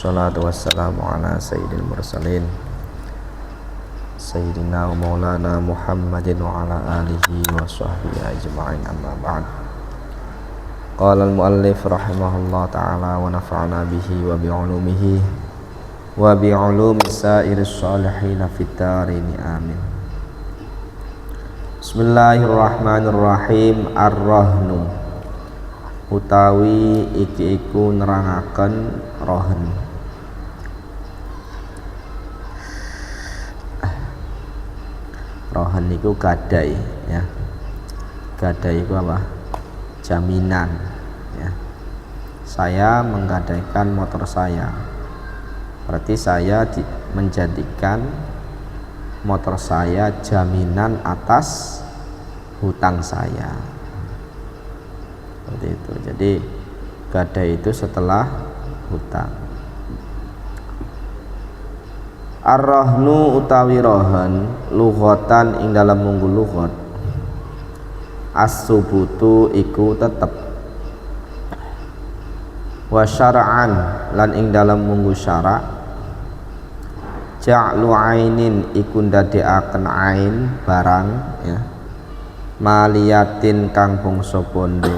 Wassalatu wassalamu ala sayyidil mursalin Sayyidina wa maulana Muhammadin wa ala alihi wa sahbihi ajma'in, amma ba'd. Qala al-muallif rahimahullah ta'ala wa nafa'na bihi wa bi'ulumihi wa bi'ulumi sa'iris salihin fid darin, amin. Bismillahirrahmanirrahim. Ar-rahnu utawi iki iku nerangaken rohen. Rohen itu gadai, ya. Gadai itu apa? Jaminan, ya. Saya menggadaikan motor saya, berarti saya menjadikan motor saya jaminan atas hutang saya, seperti itu. Jadi gadai itu setelah hutang. Ar-rahnu utawi rohen lughatan ing dalam munggu lughat as-subutu iku tetep, wa syara'an lan ing dalam munggu syara' ja'lu ainin iku ndadekaken ain barang, ya, maliyatin kang bangsa bondo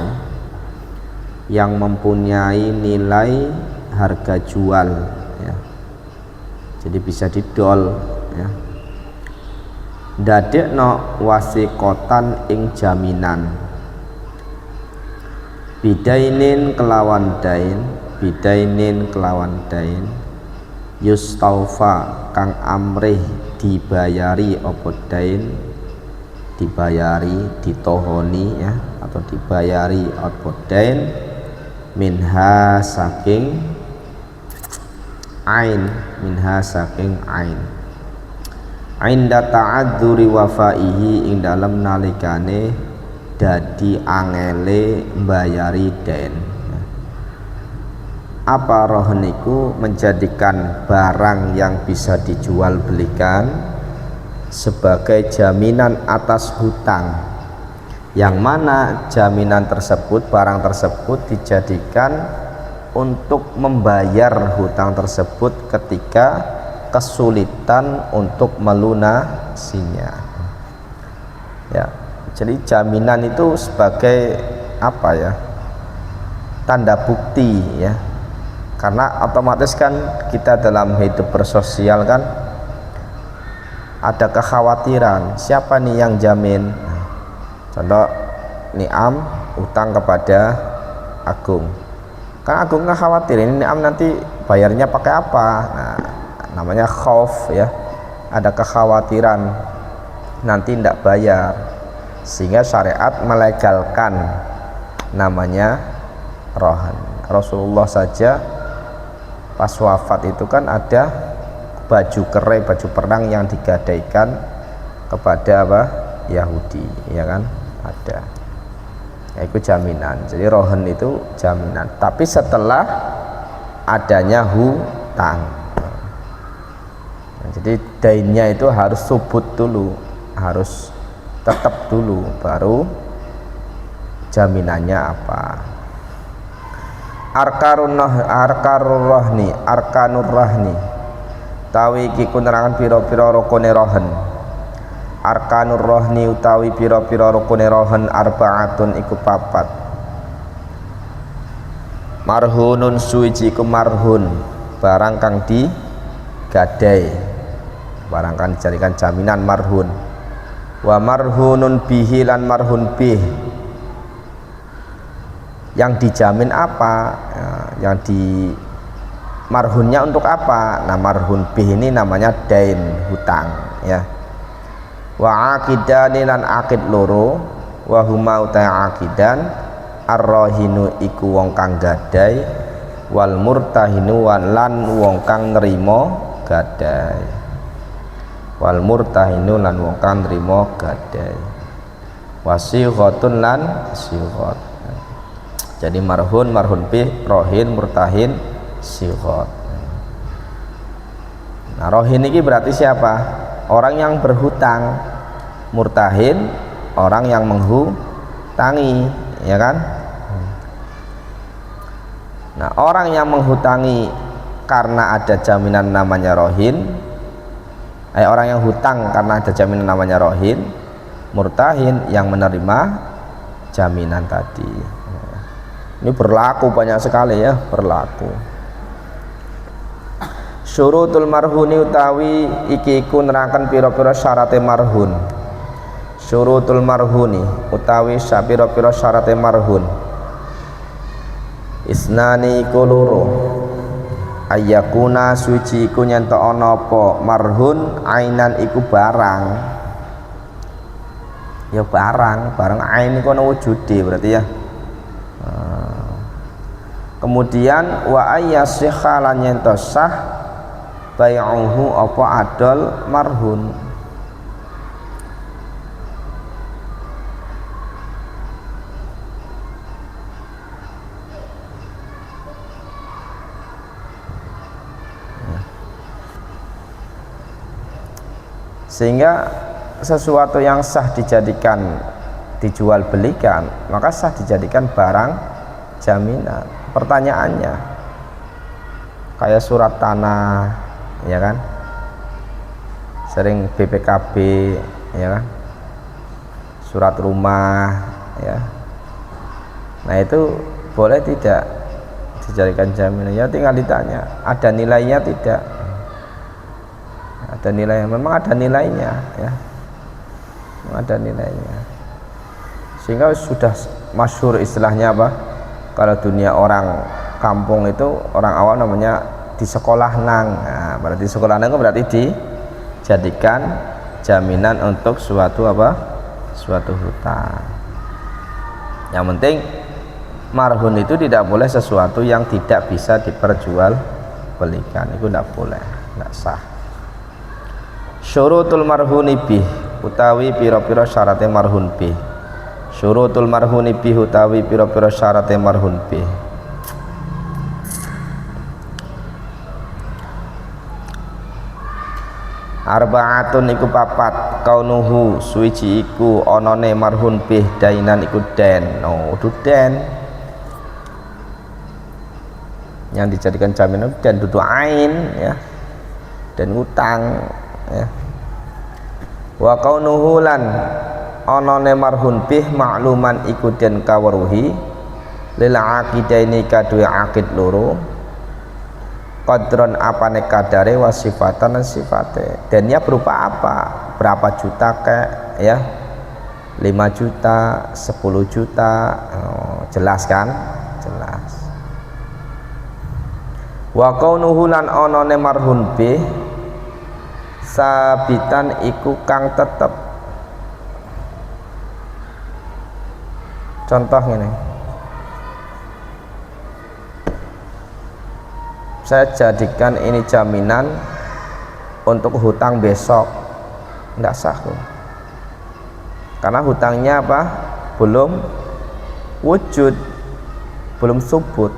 yang mempunyai nilai harga jual, ya. Jadi bisa didol, ya. Ndadekno wasikotan ing jaminan bidainin kelawan dain, bidainin kelawan dain yustaufa kang amrih dibayari apa dain, dibayari, ditohoni, ya, atau dibayari apa dain minha saking ain, minha saking ain inda ta'adzuri wafaihi ing dalam nalikane dadi angele mbayari dain. Apa rohen iku? Menjadikan barang yang bisa dijual belikan sebagai jaminan atas hutang, yang mana jaminan tersebut, barang tersebut dijadikan untuk membayar hutang tersebut ketika kesulitan untuk melunasinya, ya. Jadi jaminan itu sebagai apa, ya, tanda bukti, ya, karena otomatis kan kita dalam hidup bersosial kan ada kekhawatiran siapa nih yang jamin. Contoh Niam utang kepada Agung, kan Agung nggak khawatir ini Niam nanti bayarnya pakai apa. Nah, namanya khauf, ya, ada kekhawatiran nanti tidak bayar, sehingga syariat melegalkan namanya rohen. Rasulullah saja pas wafat itu kan ada baju kere, baju perang yang digadaikan kepada apa? Yahudi, ya kan, ada, ya, itu jaminan. Jadi rohen itu jaminan, tapi setelah adanya hutang. Jadi dainnya itu harus subut dulu, harus tetap dulu, baru jaminannya apa. Arkanur rahni tawi iki kunerangan pira-pira rukune rohen. Arkanur rahni utawi pira-pira rukune rohen arbaatun iku papat. Marhunun suwiji iku marhun, barang kang digadai, barang kang dijadikan jaminan, marhun. Wa marhunun bihi lan marhun bih, yang dijamin apa, ya, yang di marhunnya untuk apa. Nah, marhun bih ini namanya dain, hutang, ya. Wa aqidani lan aqid loro, wa huma utai aqidan ar-rahinu iku wong kang gadai, wal murtahinu lan wong kang nrimo gadai, wal murtahinu lan wong kang nrimo gadai, wasighatun lan sighat. Jadi marhun, marhun bih, rohin, murtahin, sighat. Nah, rohin ini berarti siapa? Orang yang berhutang. Murtahin orang yang menghutangi, ya kan. Nah, orang yang menghutangi karena ada jaminan namanya rohin, orang yang hutang karena ada jaminan namanya rohin, murtahin yang menerima jaminan tadi. Ini berlaku banyak sekali ya, berlaku. Syurutul marhuni utawi iki iku nerangkan pira-pira syarate marhun. Syurutul marhuni utawi sapira-pira syarate marhun. Isnani iku loro. Ayyakuna suci iku yen ta ana apa marhun ainan iku barang. Ya barang ain iku ana wujude berarti ya. Kemudian wa ayyasihha lan yen ta sah bai'uhu apa adol marhun. Sehingga sesuatu yang sah dijadikan dijual belikan, maka sah dijadikan barang jaminan. Pertanyaannya kayak surat tanah, ya kan, sering BPKB, ya kan, surat rumah, ya. Nah itu boleh tidak dijadikan jaminan? Ya tinggal ditanya, ada nilainya tidak? Ada nilai, memang ada nilainya, ya, memang ada nilainya. Sehingga sudah masyhur istilahnya apa? Kalau dunia orang kampung itu, orang awam namanya di sekolah nang. Nah, berarti sekolah nang itu berarti dijadikan jaminan untuk suatu apa? Suatu hutang. Yang penting marhun itu tidak boleh sesuatu yang tidak bisa diperjualbelikan. Itu tidak boleh, tidak sah. Syurutul marhuni bih utawi pira-pira syarate marhun bih. Syurutul marhuni bih utawi pira-pira syarate marhun bih. Arba'atun iku papat, kaunuhu suwiji iku onone marhun bih dainan iku den. Oh, itu den. Yang dijadikan jaminan dan dudu ain, ya. Dan utang, ya. Wa kaunuhu lan onone marhun bih makluman iku den kaweruhi lil aqidaini kadue aqid loro qadron apane kadare wasifatan dan sifate. Dennya berupa apa? Berapa juta kek, ya, 5 juta, 10 juta. Oh, jelas kan? Jelas. Wa kaunuhu lan onone marhun bih sabitan iku kang tetep. Contoh ini, saya jadikan ini jaminan untuk hutang besok, tidak sah tuh. Karena hutangnya apa? Belum wujud, belum subut,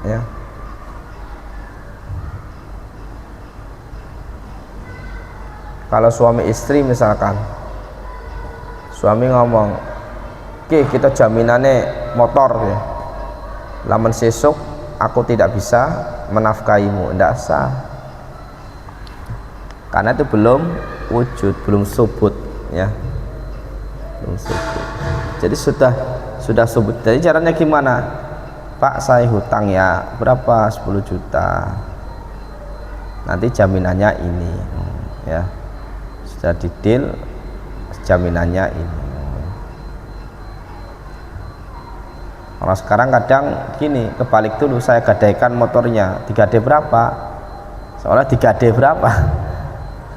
ya. Kalau suami istri misalkan, suami ngomong, "Oke, kita jaminannya motor, ya. Lamun sesuk aku tidak bisa menafkahimu," tidak sah. Karena itu belum wujud, belum subut, ya. Belum subut. Jadi sudah subut. Jadi caranya gimana? Pak, saya hutang ya berapa? 10 juta. Nanti jaminannya ini, ya. Sudah detail jaminannya ini. Orang sekarang kadang gini, kebalik dulu, saya gadaikan motornya 3D berapa, soalnya 3D berapa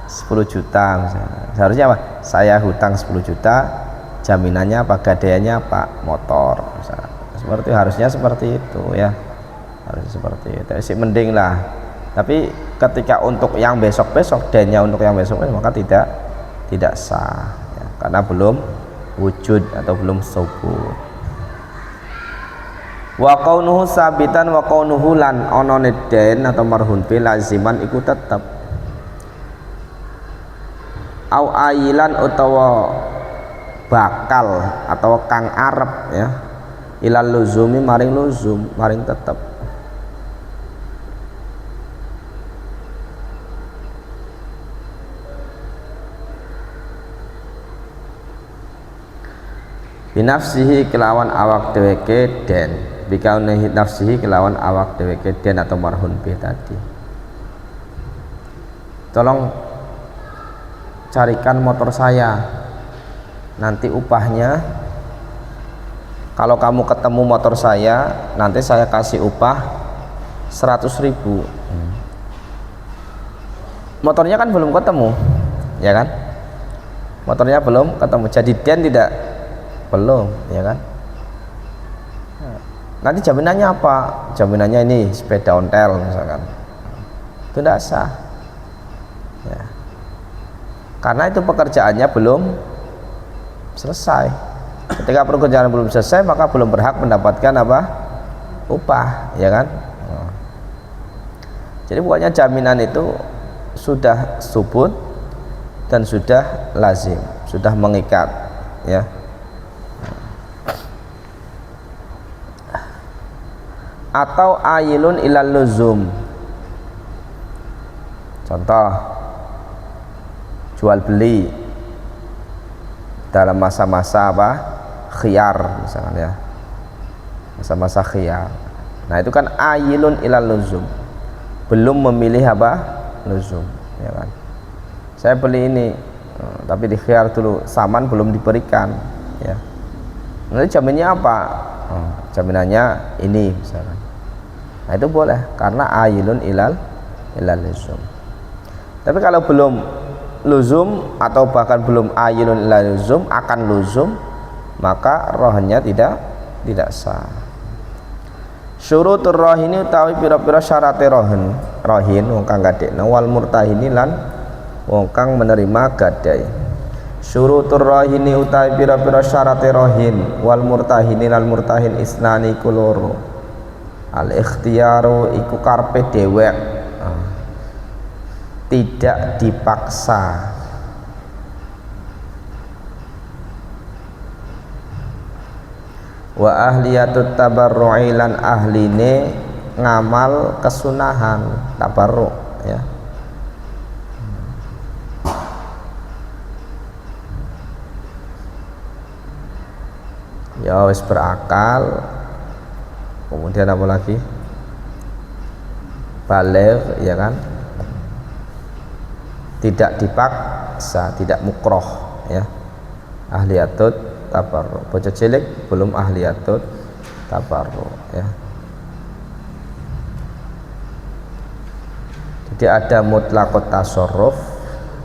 10 juta misalnya. Seharusnya apa? Saya hutang 10 juta, jaminannya apa, gadaiannya apa, motor misalnya. Seperti harusnya seperti itu, ya, harusnya seperti itu. Sih mending lah. Tapi ketika untuk yang besok-besok, dennya untuk yang besok-besok, maka tidak sah, ya, karena belum wujud atau belum subut. Wa kaunuhu sabitan wa kaunuhu lan onone den atau marhun bi laziman iku tetep. Au ailan utawa bakal atau kang arep, ya, ilal luzumi maring luzum, maring tetep. binafsihi kelawan awak dheweke den, bikaunihi nafsihi kelawan awak dheweke den atau marhun bih tadi. Tolong carikan motor saya, nanti upahnya kalau kamu ketemu motor saya nanti saya kasih upah 100.000. Motornya kan belum ketemu, ya kan? Motornya belum ketemu, jadi den tidak, belum, ya kan? Nanti jaminannya apa? Jaminannya ini sepeda ontel misalkan, itu tidak sah, ya. Karena itu pekerjaannya belum selesai. Ketika pekerjaan belum selesai maka belum berhak mendapatkan apa? Upah, ya kan? Jadi pokoknya jaminan itu sudah subut dan sudah lazim, sudah mengikat, ya. Atau ayilun ilal luzum. Contoh jual beli dalam masa-masa apa? Khiyar misalnya, ya. Masa-masa khiyar. Nah, itu kan ayilun ilal luzum. Belum memilih apa? Luzum, ya kan? Saya beli ini tapi di khiyar dulu, saman belum diberikan, ya. Nanti jaminnya apa? Jaminannya ini misalkan. Nah, itu boleh karena ayilun ilal luzum. Tapi kalau belum luzum atau bahkan belum ayilun ilal luzum, akan luzum, maka rohannya tidak sah. Syurutur rohini utawi pira-pira syarate rohin wong kang gadekna, wal murtahini lan wong kang menerima gadai. Syurutur rohini utawi pira-pira syarate rohin, wal murtahini lan murtahin isnani kuloro. Al ikhtiyaru iku karpe dewek, tidak dipaksa. Wa ahliyatut tabarru'i lan ahline ngamal kesunahan tabarru', ya. Ya wis berakal, kemudian apa lagi? Baligh, ya kan? Tidak dipaksa, tidak mukroh, ya. Ahliyatut tabarru, bocah cilik belum ahliyatut tabarru, ya. Jadi ada mutlaqut tasarruf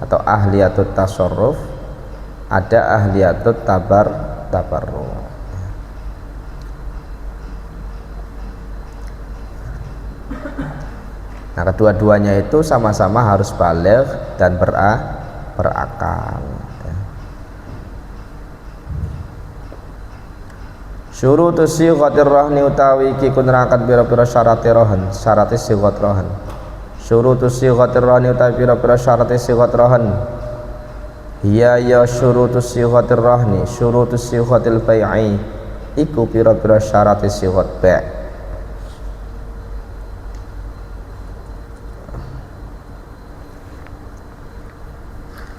atau ahliyatut tasarruf, ada ahliyatut tabarru. Nah, kedua-duanya itu sama-sama harus baligh dan berakal. Syurutu sighatir rahni utawi iki ku nerangkan pira-pira syarate rohan, syarate sighat rohan. Syurutu sighatir rahni utawi pira-pira syarate sighat rohan. Ya syurutu sighatir rahni, syurutu sighatil bai'i iku pira-pira syarate sighat bai'.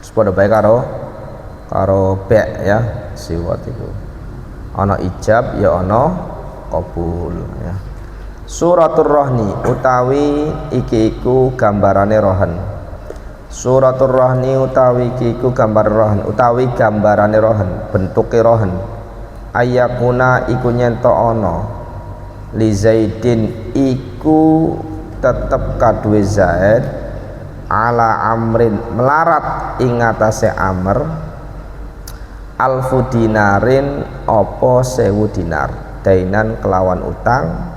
Sepadha bae karo bai', ya, sighat iku. Ana ijab ya ana qabul, ya. Suratul rohni utawi iki iku gambarane rohan. Suratul rohni utawi iki iku gambar rohan, utawi gambarane rohan, bentuke rohan. Ayakuna iku nyento ana li Zaidin iku tetep kaduwe Zaid ala amrin melarat ing atase Amr alfu dinarin opo 1000 dinar, dainan kelawan utang,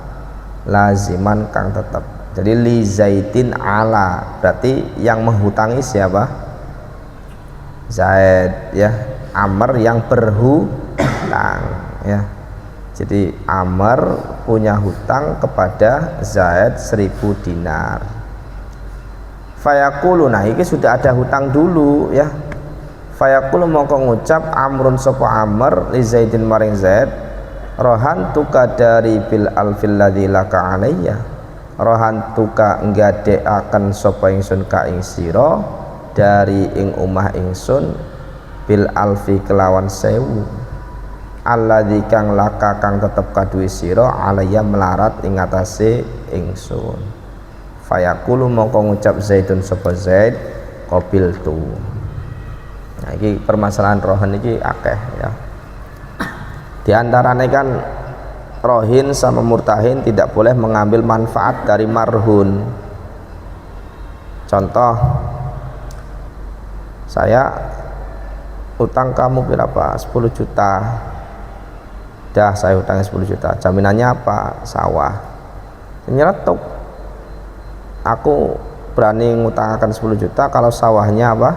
laziman kang tetep. Jadi li Zaidin ala, berarti yang menghutangi siapa? Zaid, ya. Amr yang berhutang, ya. Jadi Amr punya hutang kepada Zaid 1000 dinar. Fayaqulu, nah ini sudah ada hutang dulu, ya. Fayaqulu mongko ngucap Amrun sapa Amr li Zaidin maring Zaid, rohan tuka dari bil alfil ladzi laka alayya, rohan tuka nggadekaken sapa ingsun ka ing sira dari ing omah ingsun bil alfi kelawan 1000. alladzi kang laka kang tetep kaduwe sira alaya melarat ing atase ingsun. Fayaqulu mongko ngucap Zaidun sapa Zaid qabiltu. Nah iki permasalahan rohan iki akeh ya. Di antaranya kan rohin sama murtahin tidak boleh mengambil manfaat dari marhun. Contoh, saya utang kamu berapa? 10 juta. Dah saya utangnya 10 juta. Jaminannya apa? Sawah. Nyeletuk. Aku berani ngutangkan 10 juta kalau sawahnya apa?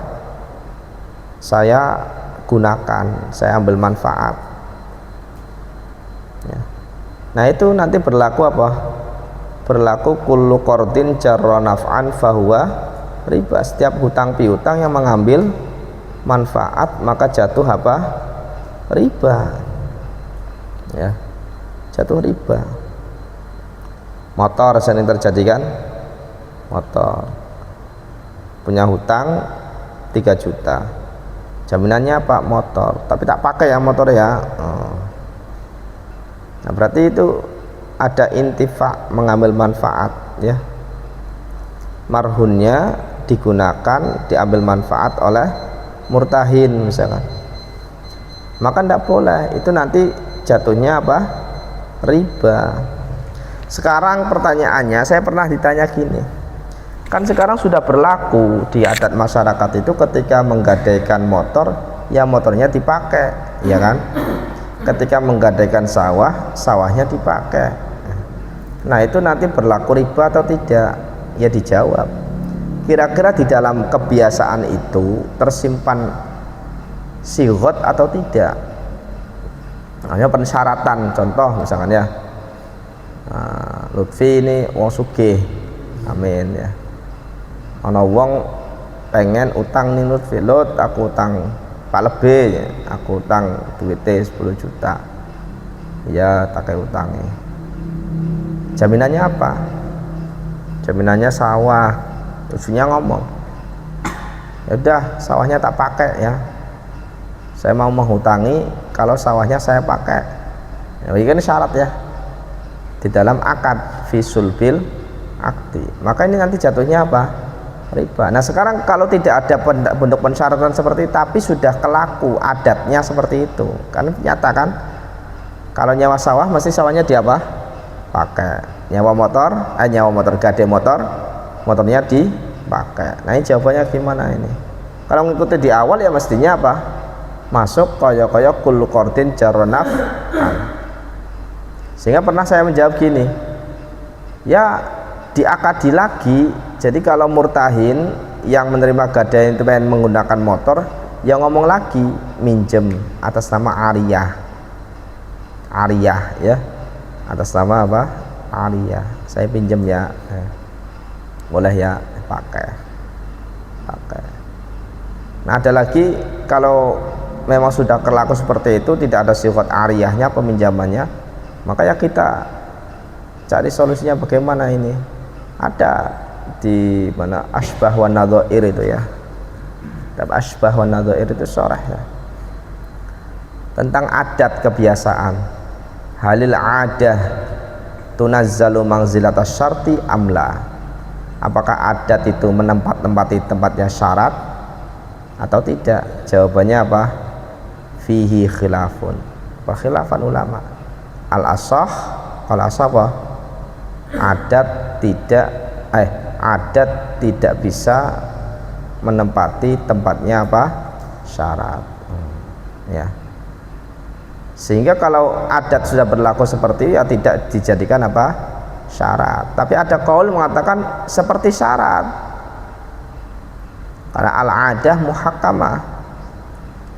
Saya gunakan, saya ambil manfaat. Ya. Nah itu nanti berlaku apa? Berlaku kullu qardin jarra naf'an fahuwa riba. Setiap hutang piutang yang mengambil manfaat maka jatuh apa? Riba. Ya, jatuh riba. Motor sering terjadi kan? Motor punya hutang 3 juta, jaminannya apa? Motor, tapi tak pakai ya motor ya. Nah berarti itu ada intifa, mengambil manfaat ya, marhunnya digunakan, diambil manfaat oleh murtahin misalkan, maka tidak boleh, itu nanti jatuhnya apa? Riba. Sekarang pertanyaannya, saya pernah ditanya gini, kan sekarang sudah berlaku di adat masyarakat itu ketika menggadaikan motor ya motornya dipakai ya kan, ketika menggadaikan sawah sawahnya dipakai. Nah itu nanti berlaku riba atau tidak? Ya dijawab, kira-kira di dalam kebiasaan itu tersimpan sigot atau tidak. Hanya persyaratan, contoh misalkan ya, Lutfi ini wong sugih, amin ya, ana wong pengen utang nih Lutfi, Lut aku utang Pak Lebe, aku utang duitnya 10 juta ya, tak kayak utangnya, jaminannya apa? Jaminannya sawah. Terusnya ngomong, ya udah sawahnya tak pakai ya, saya mau menghutangi kalau sawahnya saya pakai ya, ini syarat ya di dalam akad fisul bil akdi, maka ini nanti jatuhnya apa? Riba. Nah sekarang kalau tidak ada bentuk pensyaratan seperti itu tapi sudah kelaku adatnya seperti itu, kan nyata kan, kalau nyawa sawah mesti sawahnya di apa? Pakai. Nyawa motor gade motornya dipakai. Nah ini jawabannya gimana ini? Kalau mengikuti di awal ya mestinya apa? Masuk koyo-koyo kullu qardin jarra naf'an. Sehingga pernah saya menjawab gini, ya diakadi lagi. Jadi kalau murtahin yang menerima gadaian itu pengen menggunakan motor, ya ngomong lagi minjem atas nama ariyah ya, atas nama apa? Ariyah, saya pinjem ya, boleh ya, pakai. Nah ada lagi, kalau memang sudah berlaku seperti itu, tidak ada sifat ariyahnya peminjamannya, maka ya kita cari solusinya bagaimana ini. Ada di mana asbah wa nadhair itu ya, tapi asbah wa nadhair itu syarah ya, tentang adat kebiasaan. Halil adah tunazzalu manzilata syarti amla, apakah adat itu menempati tempatnya syarat atau tidak? Jawabannya apa? Fihi khilafun, khilafan ulama. Al asah, kalau asah apa? Adat tidak bisa menempati tempatnya apa? Syarat ya. Sehingga kalau adat sudah berlaku seperti ya tidak dijadikan apa? Syarat. Tapi ada qaul mengatakan seperti syarat, karena al-adah muhakkamah,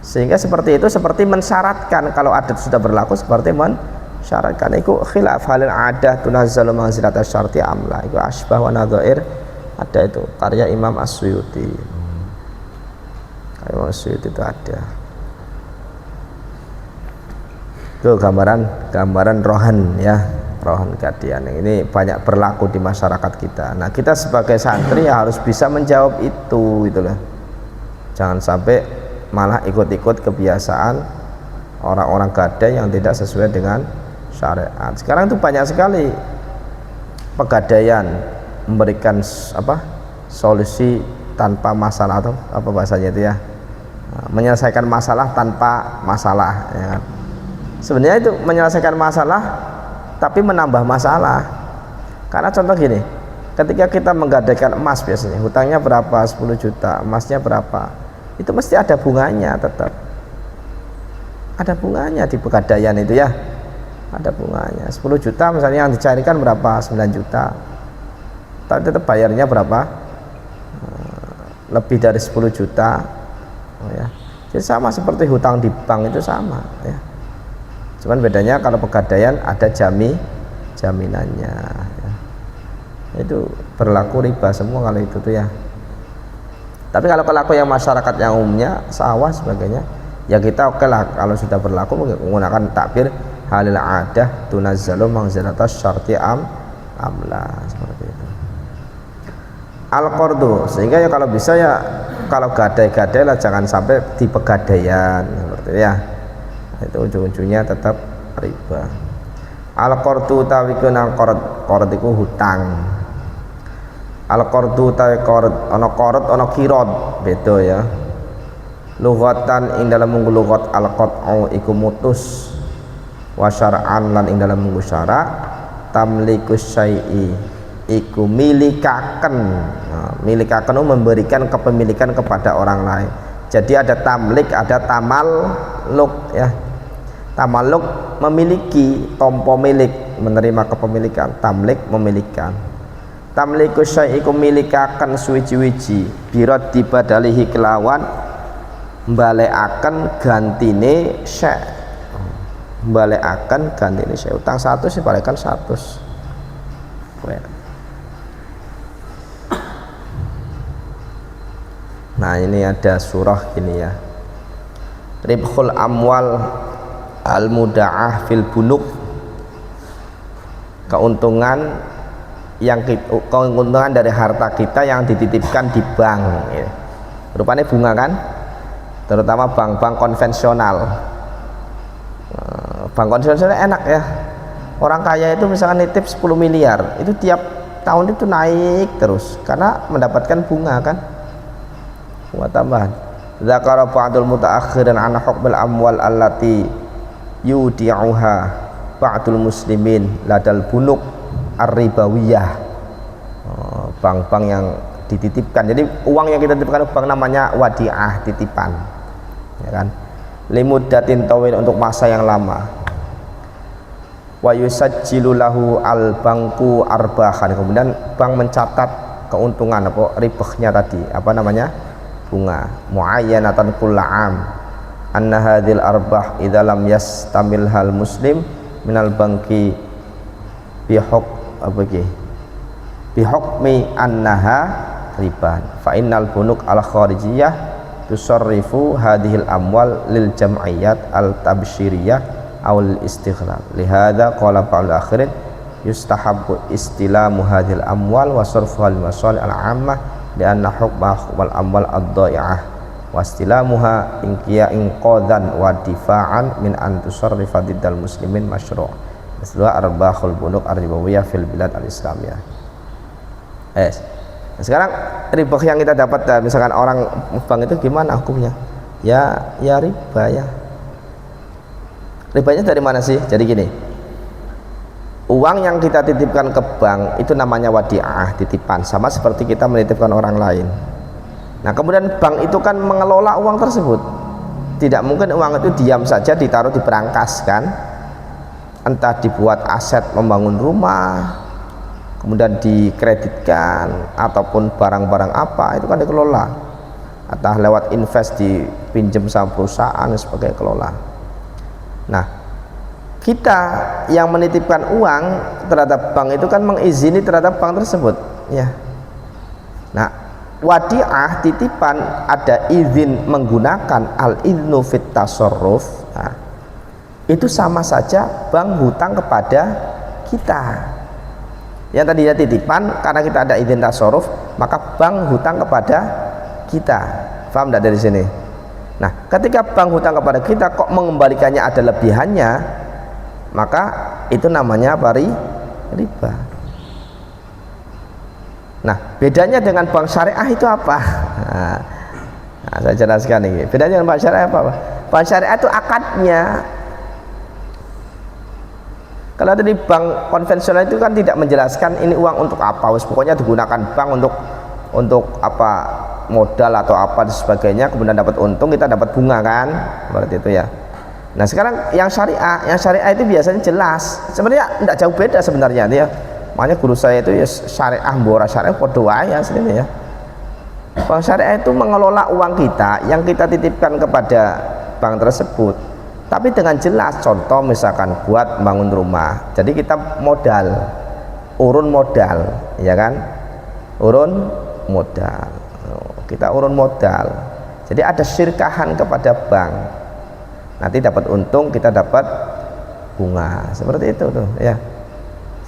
sehingga seperti itu seperti mensyaratkan. Kalau adat sudah berlaku seperti mensyaratkan. Itu khilaf halil adah tunazzalu manzilata syarti amla, itu asbah wa nadhair. Ada itu karya Imam As-Suyuti. Imam As-Suyuti itu ada. Itu gambaran rohan ya, rohan gadian. Ini banyak berlaku di masyarakat kita. Nah kita sebagai santri ya harus bisa menjawab itu gitu loh. Jangan sampai malah ikut-ikut kebiasaan orang-orang gadai yang tidak sesuai dengan syariat. Sekarang itu banyak sekali pegadaian memberikan solusi tanpa masalah, atau apa bahasanya itu ya, menyelesaikan masalah tanpa masalah ya kan? Sebenarnya itu menyelesaikan masalah tapi menambah masalah. Karena contoh gini, ketika kita menggadaikan emas, biasanya hutangnya berapa, 10 juta, emasnya berapa, itu mesti ada bunganya, tetap ada bunganya di pegadaian itu ya, ada bunganya. 10 juta misalnya yang dicarikan berapa, 9 juta, tapi tetap bayarnya berapa, lebih dari 10 juta ya. Jadi sama seperti hutang di bank itu sama ya, cuman bedanya kalau pegadaian ada jaminannya ya. Itu berlaku riba semua kalau itu tuh ya. Tapi kalau pelaku yang masyarakat yang umumnya sawah sebagainya ya, kita oke lah kalau sudah berlaku menggunakan takbir halil adah tunazzalu manzalatas syarti amla, seperti itu. Al-qardu, sehingga ya kalau bisa ya, kalau gadai-gadai lah jangan sampai di pegadaian seperti itu ya. Itu ujung-ujungnya tetap riba. Al-qardu tawi kena qard iku hutang. Al-qardu tawi qard ana qirad beda ya. Lughatan ing dalam munggu lughat al-qat'u iku mutus, wa syar'an lan ing dalam munggu syara' tamlikus syai'i iku milikaken. Nah, milikaken itu memberikan kepemilikan kepada orang lain. Jadi ada tamlik, ada tamalluk ya. Tamalluk memiliki, tompo milik, menerima kepemilikan. Tamlik memilikan. Tamlikus syai'i iku milikaken suwiji-wiji birad dibadalihi kelawan balekaken gantine syai'. Balekaken gantine syai'. Utang 100 dibalikan 100. Nah ini ada surah gini ya, ribhul amwal al muda'ah fil bunuk, keuntungan keuntungan dari harta kita yang dititipkan di bank ya. Rupanya bunga kan, terutama bank-bank konvensional. Bank konvensional enak ya, orang kaya itu misalkan nitip 10 miliar itu tiap tahun itu naik terus karena mendapatkan bunga kan, bunga tambahan. Zakara ba'dul mutaakhirin an hukmil amwal allati yudi'uha ba'dul muslimin ladal bunuk ar-ribawiyah. Bank-bank yang dititipkan, jadi uang yang kita titipkan bank namanya wadi'ah, titipan ya kan, limuddatin tawil, untuk masa yang lama. Wa yusajjilu lahu al-banku arbahan, kemudian bank mencatat keuntungan apa ribahnya tadi, apa namanya, bunga, muayyanatan kulla'am anna hadhil arbah idza lam yastamil hal muslim minal banki bihuk bihukmi annaha riban fa innal bunuk al kharijiyah tusarrifu hadhil amwal lil jam'iyat al tabsyiriyah aw lil istighlal. Lihadza qala ba'd akhirin yustahabbu istilamu hadhil amwal wa sarfuha lil masalih al 'ammah lianna hukmah wal amwal ad-dha'i'ah wa istilamuha inqadan wa difa'an min an tusarrifa diddal muslimin masyru'. Misluha arbahul bunuk ar-ribawiyah fil bilad al-islamiyah. Sekarang riba yang kita dapat, misalkan orang bank itu gimana hukumnya? Ya riba ya. Ribanya dari mana sih? Jadi gini, uang yang kita titipkan ke bank itu namanya wadi'ah, titipan, sama seperti kita menitipkan orang lain. Nah kemudian bank itu kan mengelola uang tersebut. Tidak mungkin uang itu diam saja ditaruh di brankas kan, entah dibuat aset membangun rumah, kemudian dikreditkan, ataupun barang-barang apa itu kan dikelola, atau lewat invest dipinjam sama perusahaan sebagai kelola. Nah kita yang menitipkan uang terhadap bank itu kan mengizini terhadap bank tersebut ya. Nah wadi'ah, titipan, ada izin menggunakan, al-idnu fit tasarruf. Nah, itu sama saja bank hutang kepada kita. Yang tadinya titipan, karena kita ada izin tasarruf, maka bank hutang kepada kita. Paham tidak dari sini? Nah, ketika bank hutang kepada kita kok mengembalikannya ada lebihannya, maka itu namanya apa? Riba. Nah, bedanya dengan bank syariah itu apa? Nah, saya jelaskan ini. Bedanya dengan bank syariah apa? Bank syariah itu akadnya. Kalau tadi bank konvensional itu kan tidak menjelaskan ini uang untuk apa, pokoknya digunakan bank untuk apa, modal atau apa dan sebagainya, kemudian dapat untung, kita dapat bunga kan, seperti itu ya. Nah sekarang yang syariah itu biasanya jelas, sebenarnya tidak jauh beda sebenarnya ya. Makanya guru saya itu ya syariah mbora syariah podo ya sebenarnya ya. Bank syariah itu mengelola uang kita yang kita titipkan kepada bank tersebut, tapi dengan jelas. Contoh misalkan buat bangun rumah, jadi kita modal, urun modal, ya kan, urun modal, kita urun modal, jadi ada syirkahan kepada bank, nanti dapat untung, kita dapat bunga, seperti itu tuh ya.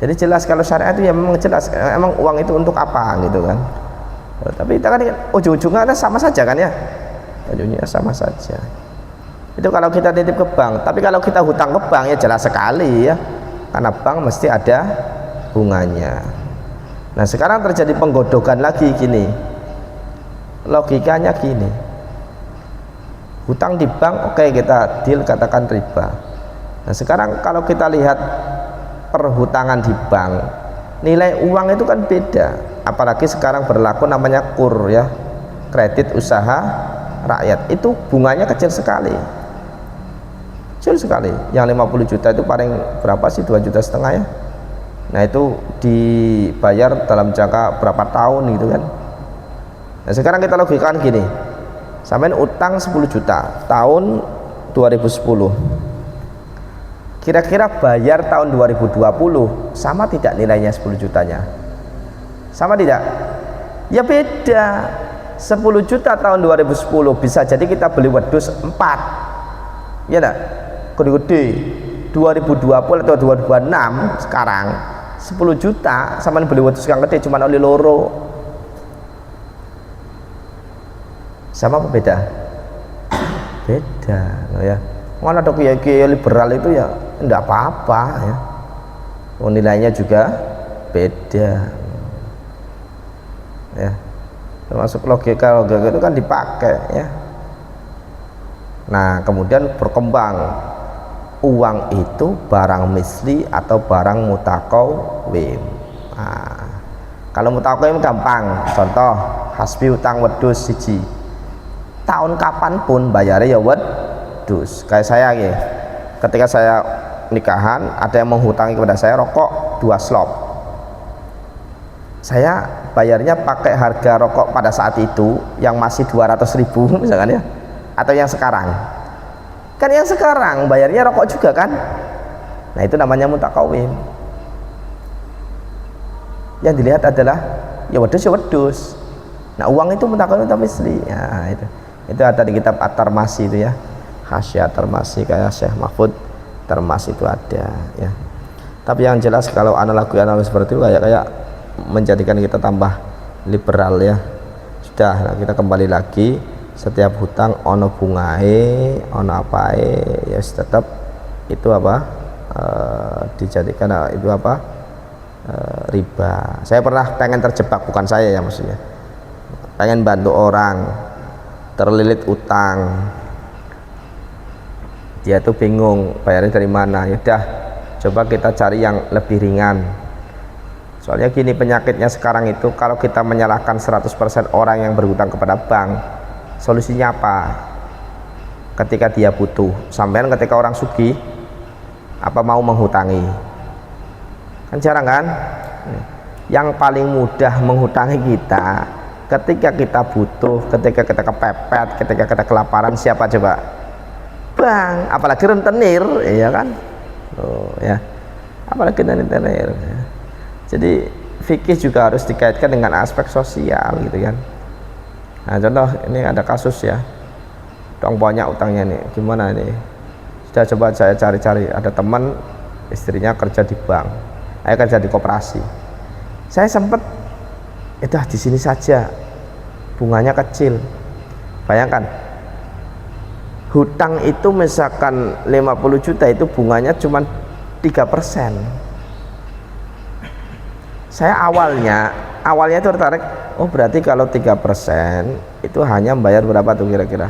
Jadi jelas kalau syariat itu ya memang jelas, emang uang itu untuk apa gitu kan. Tapi kita kan ujung-ujungnya sama saja kan ya, ujungnya sama saja. Itu kalau kita titip ke bank. Tapi kalau kita hutang ke bank ya jelas sekali ya, karena bank mesti ada bunganya. Nah sekarang terjadi penggodokan lagi gini, logikanya gini, hutang di bank oke, kita deal katakan riba. Nah sekarang kalau kita lihat perhutangan di bank, nilai uang itu kan beda, apalagi sekarang berlaku namanya KUR ya, kredit usaha rakyat, itu bunganya kecil sekali, kecil sekali. Yang 50 juta itu paling berapa sih, 2,5 juta ya. Nah itu dibayar dalam jangka berapa tahun gitu kan. Nah sekarang kita logikakan gini, sampean utang 10 juta tahun 2010, kira-kira bayar tahun 2020 sama tidak nilainya 10 jutanya? Sama tidak? Ya beda. 10 juta tahun 2010 bisa jadi kita beli wedus 4, ya enggak? Gede-gede. 2020 atau 2026 sekarang 10 juta sama beli wedus yang gede cuma oleh loro. Sama apa beda? Beda ya. Mana ada kiai liberal itu ya enggak apa-apa ya, nilainya juga beda ya, termasuk logika itu kan dipakai ya. Nah kemudian berkembang uang itu barang misli atau barang mutakawim. Nah, kalau mutakawim gampang, contoh hasbi utang wedhus siji, tahun kapanpun bayarnya ya wedhus. Kayak saya ya, ketika saya nikahan ada yang menghutangi kepada saya rokok 2 slop, saya bayarnya pakai harga rokok pada saat itu yang masih 200.000 misalkan ya, atau yang sekarang kan, yang sekarang bayarnya rokok juga kan. Nah itu namanya mutakawim. Yang dilihat adalah ya wedhus ya wedhus. Nah uang itu mutakawim atau misli ya, itu ada di kitab At-Tarmasi itu ya, Hasyiah Tarmasi kayak Syekh Mahfud Tarmasi itu ada ya. Tapi yang jelas kalau analogi seperti itu kayak menjadikan kita tambah liberal ya. Sudah, nah kita kembali lagi, setiap hutang ono bungae ono apae ya tetap itu apa, dijadikan itu apa, riba. Saya pernah pengen terjebak, bukan saya ya maksudnya, pengen bantu orang terlilit utang, dia tuh bingung bayarnya dari mana. Yaudah coba kita cari yang lebih ringan. Soalnya gini, penyakitnya sekarang itu kalau kita menyalahkan 100% orang yang berhutang kepada bank, solusinya apa? Ketika dia butuh, sampean ketika orang sugih apa mau menghutangi? Kan jarang kan? Yang paling mudah menghutangi kita ketika kita butuh, ketika kita kepepet, ketika kita kelaparan, siapa coba? Bank, apalagi rentenir, ya kan? Oh, ya, apalagi rentenir. Ya. Jadi fikih juga harus dikaitkan dengan aspek sosial, gitu kan? Nah, contoh ini ada kasus ya, dong banyak utangnya nih, gimana nih? Sudah coba saya cari-cari, ada teman istrinya kerja di bank, kerja di koperasi. Saya sempat, di sini saja, bunganya kecil, bayangkan. hutang itu misalkan 50 juta itu bunganya cuma 3%. Saya awalnya itu tertarik, oh berarti kalau 3% itu hanya membayar berapa tuh kira-kira?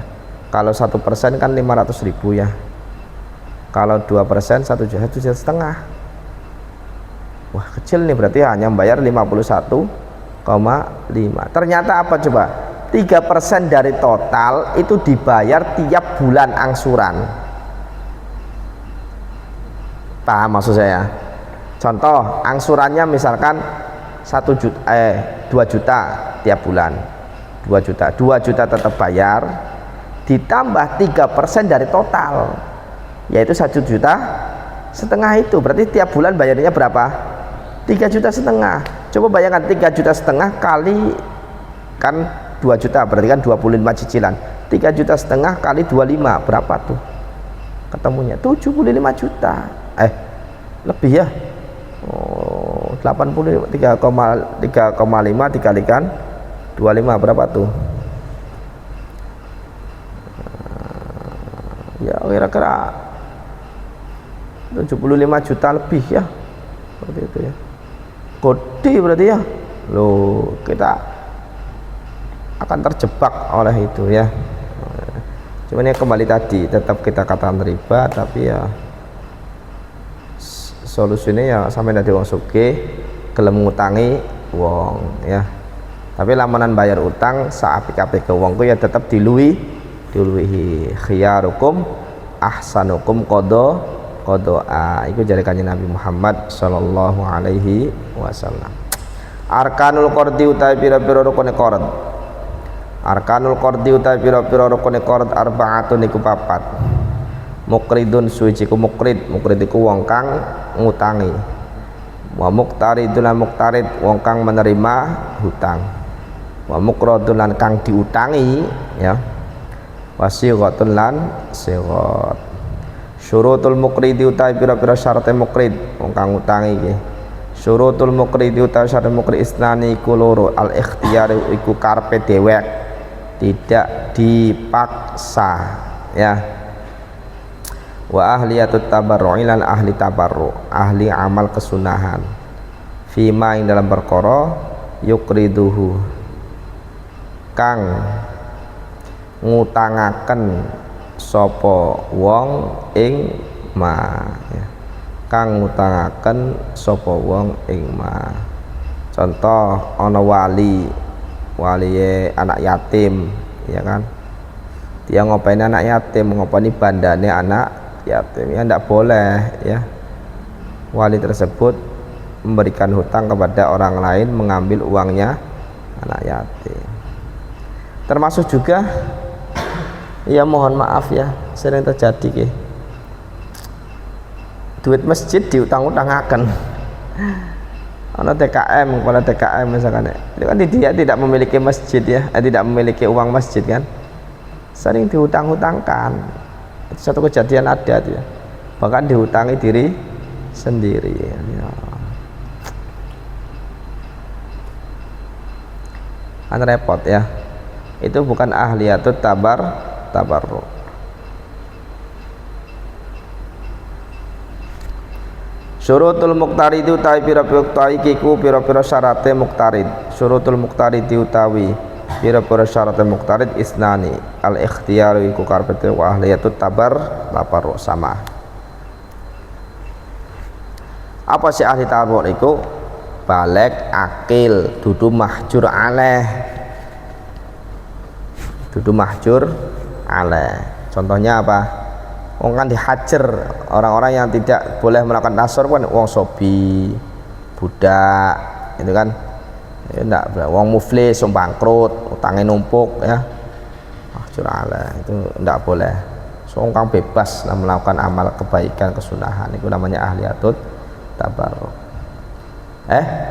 Kalau 1% kan 500.000 ya. Kalau 2% 1,5 juta. Wah kecil nih, berarti hanya membayar 51,5. Ternyata apa coba? 3% dari total itu dibayar tiap bulan angsuran. Paham maksud saya? Contoh angsurannya misalkan 2 juta tiap bulan, 2 juta tetap bayar, ditambah 3% dari total, yaitu 1,5 juta. Itu berarti tiap bulan bayarnya berapa? 3,5 juta. Coba bayangkan 3,5 juta kali kan 2 juta, berarti kan 25 cicilan. 3,5 juta kali 25 berapa tuh? Ketemunya 75 juta. Lebih ya. 3,5 dikalikan 25 berapa tuh? Ya kira-kira 75 juta lebih ya. Seperti itu ya. Gede berarti ya. Loh, kita akan terjebak oleh itu ya. Cuman ya kembali tadi, tetap kita katakan riba, tapi ya solusinya ya sampai nanti wong sugih gelem ngutangi wong ya. Tapi lamanan bayar utang saapik-apik ke wongku ya tetap diluwihi khiyarukum ahsanukum qada iku jare kanjeng Nabi Muhammad sallallahu alaihi wasallam. Arkanul qardi utawi pira-pira rukune qard. Arkanul qardi utawi pira-pira rukune qard arbaatun iku papat. Muqridun suci ku muqrid iku wong kang ngutangi. Wa muqtaridun lan muqtarid wong kang menerima hutang. Wa muqradun lan kang diutangi ya. Wa sighatun lan sighat. Syurutul muqridi utawi pira-pira syarat muqrid wong kang ngutangi iki. Syurutul muqridi utawi syarat muqrid isnani iku loro, al ikhtiyar iku karepe dewek, tidak dipaksa ya. Wa ahliyatut tabarru'i lan ahli tabarru, ahli amal kesunahan, fima ing dalam perkara yukriduhu kang ngutangaken sapa wong ing ma ya. Kang ngutangaken sapa wong ing ma. Contoh ana waliye anak yatim ya kan, dia ngopeni anak yatim, ngopeni bandane anak yatim ya, tidak boleh ya wali tersebut memberikan hutang kepada orang lain, mengambil uangnya anak yatim. Termasuk juga ya mohon maaf ya sering terjadi duit masjid diutang-utangaken. Ana TKM, kepala TKM misalkan itu kan dia tidak memiliki masjid ya, tidak memiliki uang masjid kan, sering dihutang-hutangkan. Itu satu kejadian ada tuh ya, bahkan dihutangi diri sendiri ya. Kan repot ya, itu bukan ahliyatut tabarru. Syurutul muqtarid utawi pira-pira iku pira-pira syarate muqtarid. Syurutul muqtarid utawi pira-pira syarate muqtarid isnani, al ikhtiyaru iku karepe wa ahliyatut tabarru sama. Apa sih ahli tabarru iku? Baleg akil, dudu mahjur aleh. Dudu mahjur aleh. Contohnya apa? Wong kan dihajar, orang-orang yang tidak boleh melakukan tasor kan wong sobi, budak, itu kan ya, enggak, wong muflis, wong bangkrut, utangnya numpuk ya, mahjur aleh itu enggak boleh. So wong kang bebas melakukan amal kebaikan kesunahan itu namanya ahliyatut tabarru.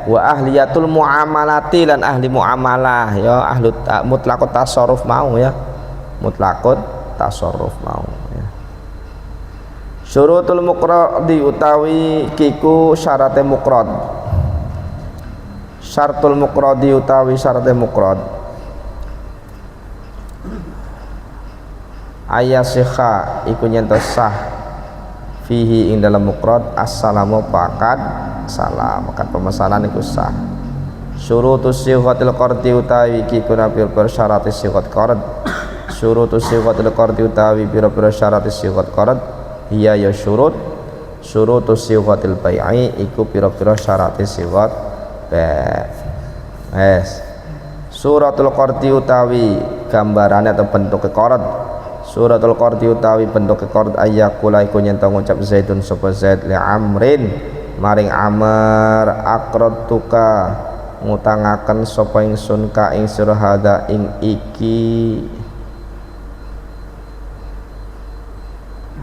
Wa ahliyatul muamalati lan ahli muamalah ya, ahli mutlaqut tasarruf mau ya, mutlaqut tasarruf mau ya. Syurutul muqradi utawi kiku syarate muqrad. Syartul muqradi utawi syarate muqrad. ayasikha iku nyentuh sah fihi ing dalam mukrot assalamu pakat salam pakat pemesanan iku sah. Syurutus sighatil qardi utawi iki kuna pira-pira syarat sighat qard. Syurutus sighatil qardi utawi pira-pira syarat sighat qard iya ya syurutus sighatil bai'i iku pira-pira syarat sighat suratul qardi utawi gambarane atau bentuk qard. Suratul qardi utawi bentuk qard ayyakula iku yen ngucap Zaidun sapa Zaid li Amrin maring Amr aqradtuka ngutangaken sapa ingsun ka ing sira hada ing iki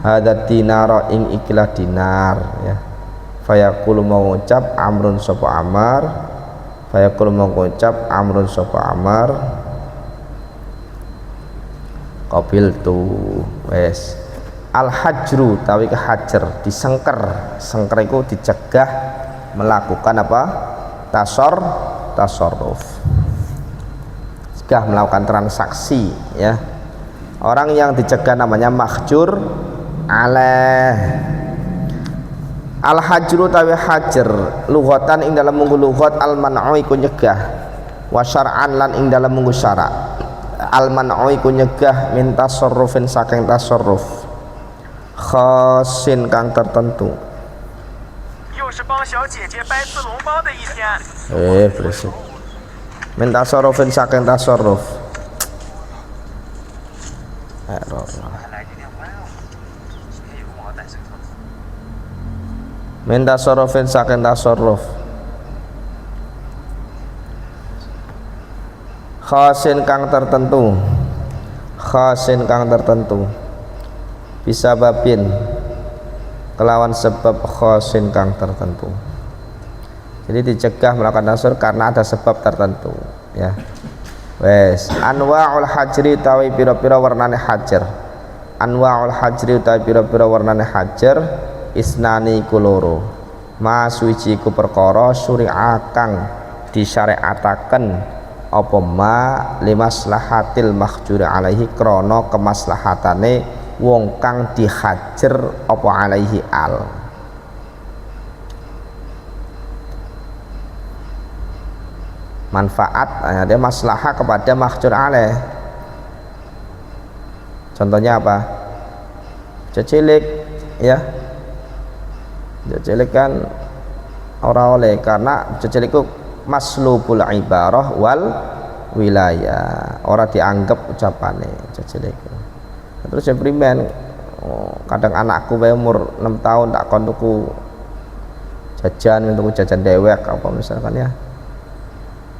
hada dinara ing ikilah dinar ya. Fayaqulu mau ngucap Amrun sapa Amr fayaqulu mau ngucap Amrun sapa Amr qabil tu wes al hajru tawi ke hajar disengker sengker itu dicegah melakukan apa tasarruf cegah melakukan transaksi ya. Orang yang dicegah namanya mahjur alaih. Al hajru tawi hajar lughatan ing dalam munggu lughat al man'u iku nyegah wa syar'an lan ing dalam munggu syara'. Al man'u iku nyegah min tasarrufin saking tasarruf khasin kang tertentu. Berisik. Min tasarrufin saking tasarruf. Min tasarrufin saking tasarruf khasin kang tertentu bisa babin kelawan sebab khasin kang tertentu. Jadi dicegah melakukan tasarruf karena ada sebab tertentu ya. Wes anwa'ul hajri tawi pira-pira warnane hajar. Anwa'ul hajri tawi pira-pira warnane hajar isnani kuloro ma suci ku perkara syuri'a kang disyariataken apa ma limaslahatil mahjuri alaihi krana kemaslahatane wong kang dihajar apa alaihi al. Manfaat ada maslahah kepada mahjur alaih. Contohnya apa? Cecilik ya. Cecilik kan ora oleh karena cecilik itu maslubul ibarah wal wilayah, ora dianggap ucapane cecilik. Terus primen kadang anakku bae umur 6 tahun tak kon tuku jajan untuk jajan dewek apa misalkan ya.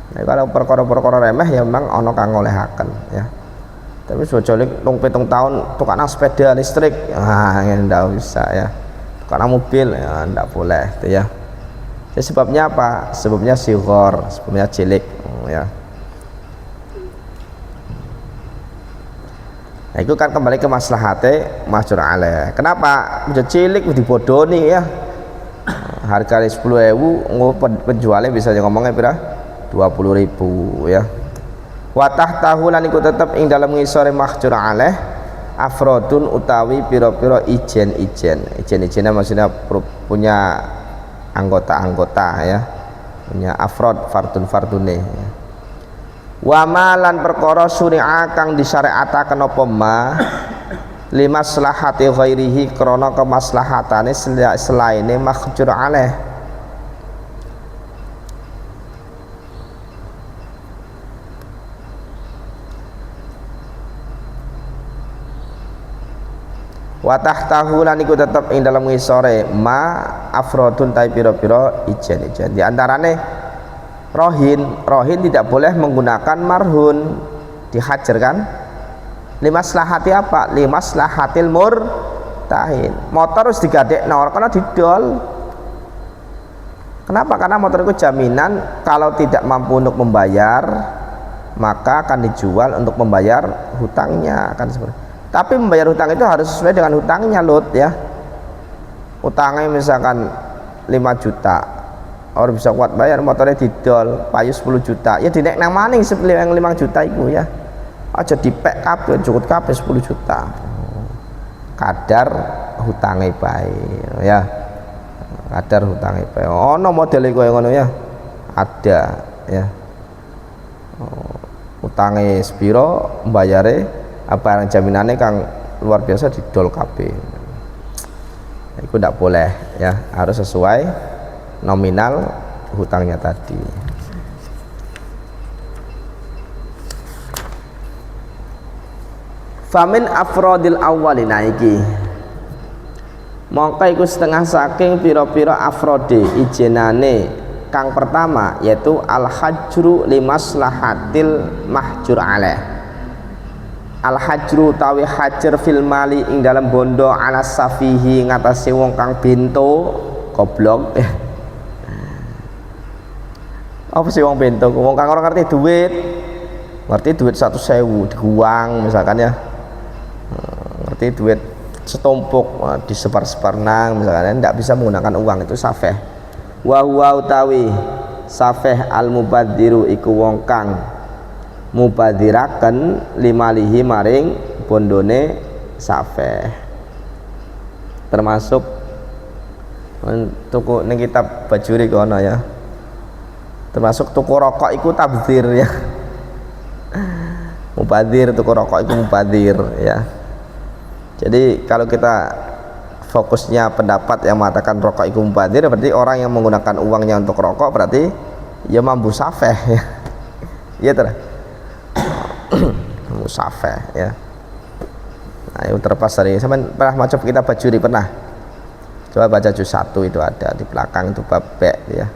Nah, kalau perkara-perkara remeh ya memang ono kang ngolehaken ya. Tapi cecilik 7 tahun tukang sepeda listrik, nah ndak bisa ya. Tukang mobil ya ndak boleh itu ya. Jadi sebabnya apa? Sebabnya sighar, sebabnya cilik ya. Nah, itu kan kembali ke maslahate mahjur alaih. Kenapa? Udah cilik dibodoni ya. Harga 10.000 penjualnya bisa ngomongnya pira? 20.000 ya. Wa tahtahu lan iku tetep ing dalam ngisore mahjur alaih afrodun utawi pira-pira ijen-ijennya maksudnya punya anggota-anggota ya, punya afrod fardune ya. Wa malan perkara syari'a kang disyariataken apa ma limaslahati ghairihi krana kemaslahatane selaine mahjur alaih. Wa tahtahu lan iku tetep ing dalam ngisore ma afrodun tai pira-pira ijen-ijen. Di antarane rohin tidak boleh menggunakan marhun, dihajar kan? Limaslahati apa? Limaslahatil murtahin. Motor harus digadekno karena didol. Kenapa? Karena motor itu jaminan kalau tidak mampu untuk membayar maka akan dijual untuk membayar hutangnya kan seperti. Tapi membayar hutang itu harus sesuai dengan hutangnya lot ya. Hutangnya misalkan 5 juta, orang bisa kuat bayar, motornya didol payu 10 juta ya dinek nang maning yang 5 juta itu ya. Aja dipek kabeh cukup kabeh 10 juta kadar hutange bae ya, kadar hutange bae ono modele koyo ngono ya, ada ya. Utange sepiro mbayare apa jaminane kang luar biasa didol kabeh. Itu tidak boleh ya, harus sesuai nominal hutangnya tadi. Famin afrodil awwalina iki mongko iku setengah saking pira-pira afrode ijenane kang pertama yaitu al hajru limaslahatil mahjur alaih. Al hajru tawi hajar fil mali ing dalam bondo ala safihi ngatasi wong kang bento goblok. Apa sih wong bento? Wong kang ora ngerti duit. Ngerti duit 100.000 diguang misalkan ya. Ngerti duit setumpuk disebar-sebar nang misalkan, tidak bisa menggunakan uang, itu safeh. Wa huwa utawi safeh al mubadiru iku wong kang mubadiraken limalihi maring bondone safeh, termasuk tuku ning kitab Bajuri kono ya, termasuk tuku rokok iku tabdzir ya. Mubadir, tuku rokok itu mubadir ya. Jadi kalau kita fokusnya pendapat yang mengatakan rokok itu mubadir, berarti orang yang menggunakan uangnya untuk rokok berarti ya mambu safeh ya. Iya terus mambu safeh ya. Nah itu terlepas dari, saya pernah macam kita Bajuri pernah coba baca juz 1 itu ada di belakang itu bab B ya.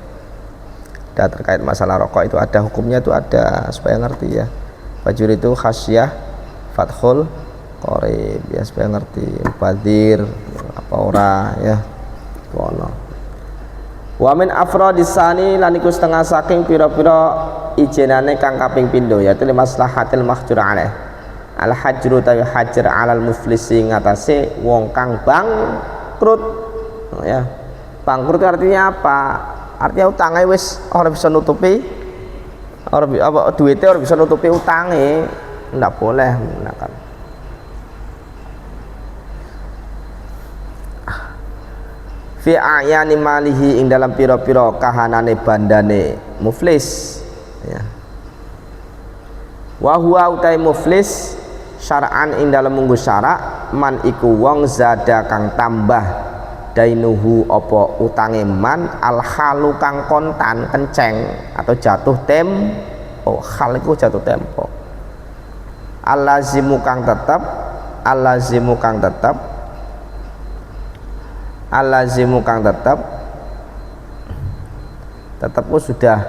Ada terkait masalah rokok itu ada hukumnya, itu ada supaya ngerti ya. Bajuri itu khasyah fathul qorib ya, supaya ngerti mubadir apa ora ya kono. Wa min afrodisani lan iku setengah saking pira-pira ijenane kang kaping pindho yaitu limaslahatil mahjur alaih. Al hajru tawi hajar alal muflisi ngatasé wong kang bangkrut ya. Bangkrut itu artinya apa? Artinya utangnya wis ora bisa nutupi, apa duitnya ora bisa nutupi utangnya, ndak boleh menggunakan. Fi ayani malihi ing dalam pira-pira kahanane bandane muflis ya. Wa huwa utai muflis syar'an ing dalam munggu syarak man iku wong zada kang tambah dainuhu apa utange man alhalu kang kontan kenceng atau jatuh tempo. Hal iku jatuh tempo. Allazimu kang tetep, allazimu kang tetep, allazimu kang tetep, tetepku sudah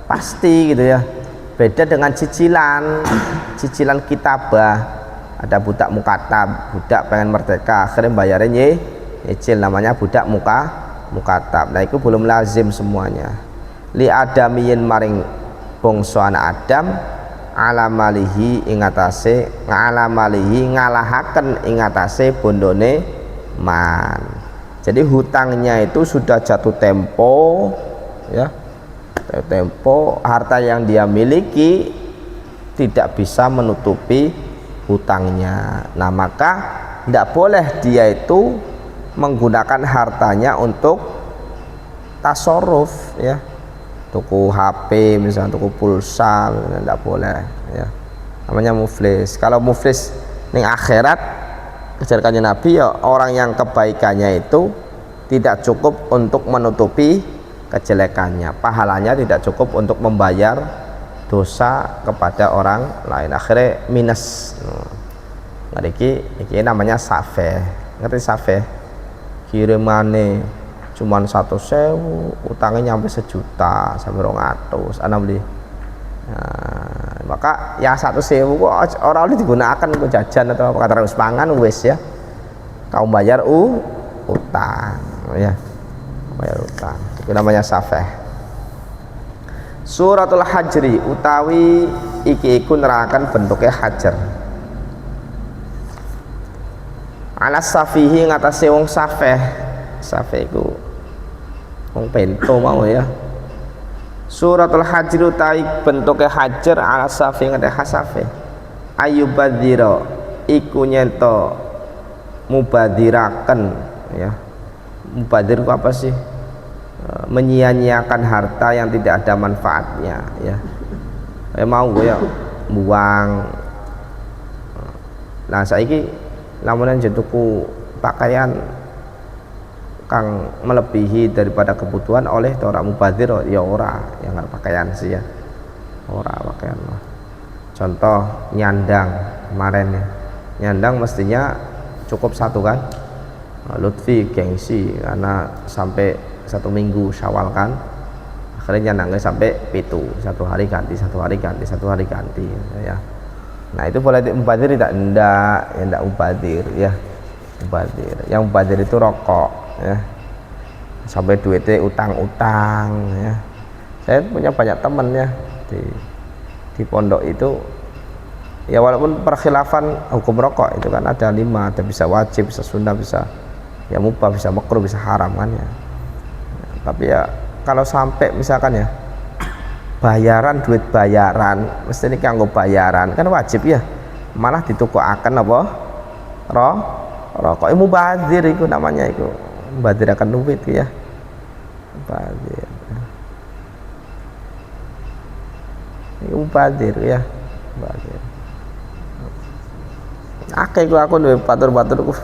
pasti gitu ya. Beda dengan cicilan, cicilan kitabah, ada budak mukatab, budak pengen merdeka akhirnya bayarnya nyicil, namanya budak mukatab. Nah itu belum lazim semuanya. Li adamiyin maring bangsa anak Adam alamalihi ingatase ngalamalihi ngalahaken ingatase bondone man. Jadi hutangnya itu sudah jatuh tempo ya, jatuh tempo, harta yang dia miliki tidak bisa menutupi hutangnya. Nah maka tidak boleh dia itu menggunakan hartanya untuk tasarruf ya, tuku HP misalnya, tuku pulsa, tidak boleh ya, namanya muflis. Kalau muflis ning akhirat kejarkannya Nabi ya, orang yang kebaikannya itu tidak cukup untuk menutupi kejelekannya, pahalanya tidak cukup untuk membayar dosa kepada orang lain, akhirnya minus. Nah, ini namanya safeh. Ngerti safeh? Kirimane cuman 100.000, utangnya nyampe 1 juta sampai 200, ana beli. Nah, maka ya 100.000 kok orang ini digunakan untuk jajan atau apa kata pangan wis ya. Kau bayar utang ya. Bayar utang. Itu namanya safeh. Suratul Hajri utawi iki iku nerakan bentuknya hajar. Ala safihi ngatasi wong safeh. Safeh iku wong bento mau ya. Suratul Hajri utawi bentuknya hajar ala safihi ngatasi safeh. Ayubadzira iku nyento mubadziraken ya. Mubadir itu apa sih? Menyia-nyiakan harta yang tidak ada manfaatnya ya. Mau ya buang. Nah saiki lamun tuku pakaian kang melebihi daripada kebutuhan oleh orang mubadzir ya ora, yang nggak pakaian sih ya. Ora pakaian lah. Contoh nyandang kemarin ya. Nyandang mestinya cukup satu kan. Lutfi gengsi karena sampai 1 minggu Syawal kan. Akhirnya nyandangnya sampai pitu, 1 hari ganti, 1 hari ganti, 1 hari ganti ya. Nah itu boleh mubadzir tidak? Enggak mubadzir ya. Mubadzir. Yang mubadzir itu rokok ya. Sampai duitnya utang-utang ya. Saya punya banyak teman ya di pondok itu ya, walaupun perkhilafan hukum rokok itu kan ada 5, ada bisa wajib, bisa sunnah, bisa ya mubah, bisa makruh, bisa haram kan ya. Tapi ya kalau sampai misalkan ya bayaran, duit bayaran mesti ini kanggo bayaran kan wajib ya, malah ditukuaken apa rokok mubadzir itu namanya, itu mubadzir akan duit ya, mubadzir itu mubadzir ya, mubadzir. Aku duwe batur-baturku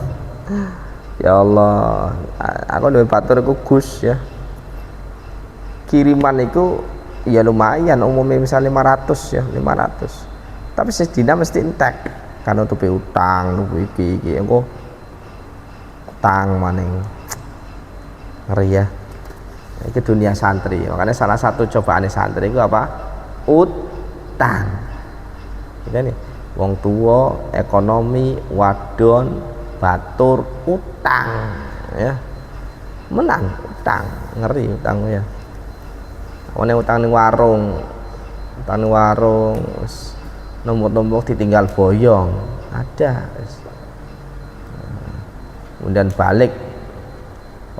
ya Allah, aku duwe baturku Gus ya, kiriman itu ya lumayan, umumnya misalnya 500 ya, 500, tapi sedina mesti entek karena tuh utang, tuh iki engko utang maning ngeri ya. Itu dunia santri, makanya salah satu cobaannya santri itu apa? Utang. Ini nih, wong tua, ekonomi, wadon, batur, utang ya, menang utang, ngeri utangnya. One utang ning warung, nombok-nombok ditinggal boyong, ada. Kemudian balik,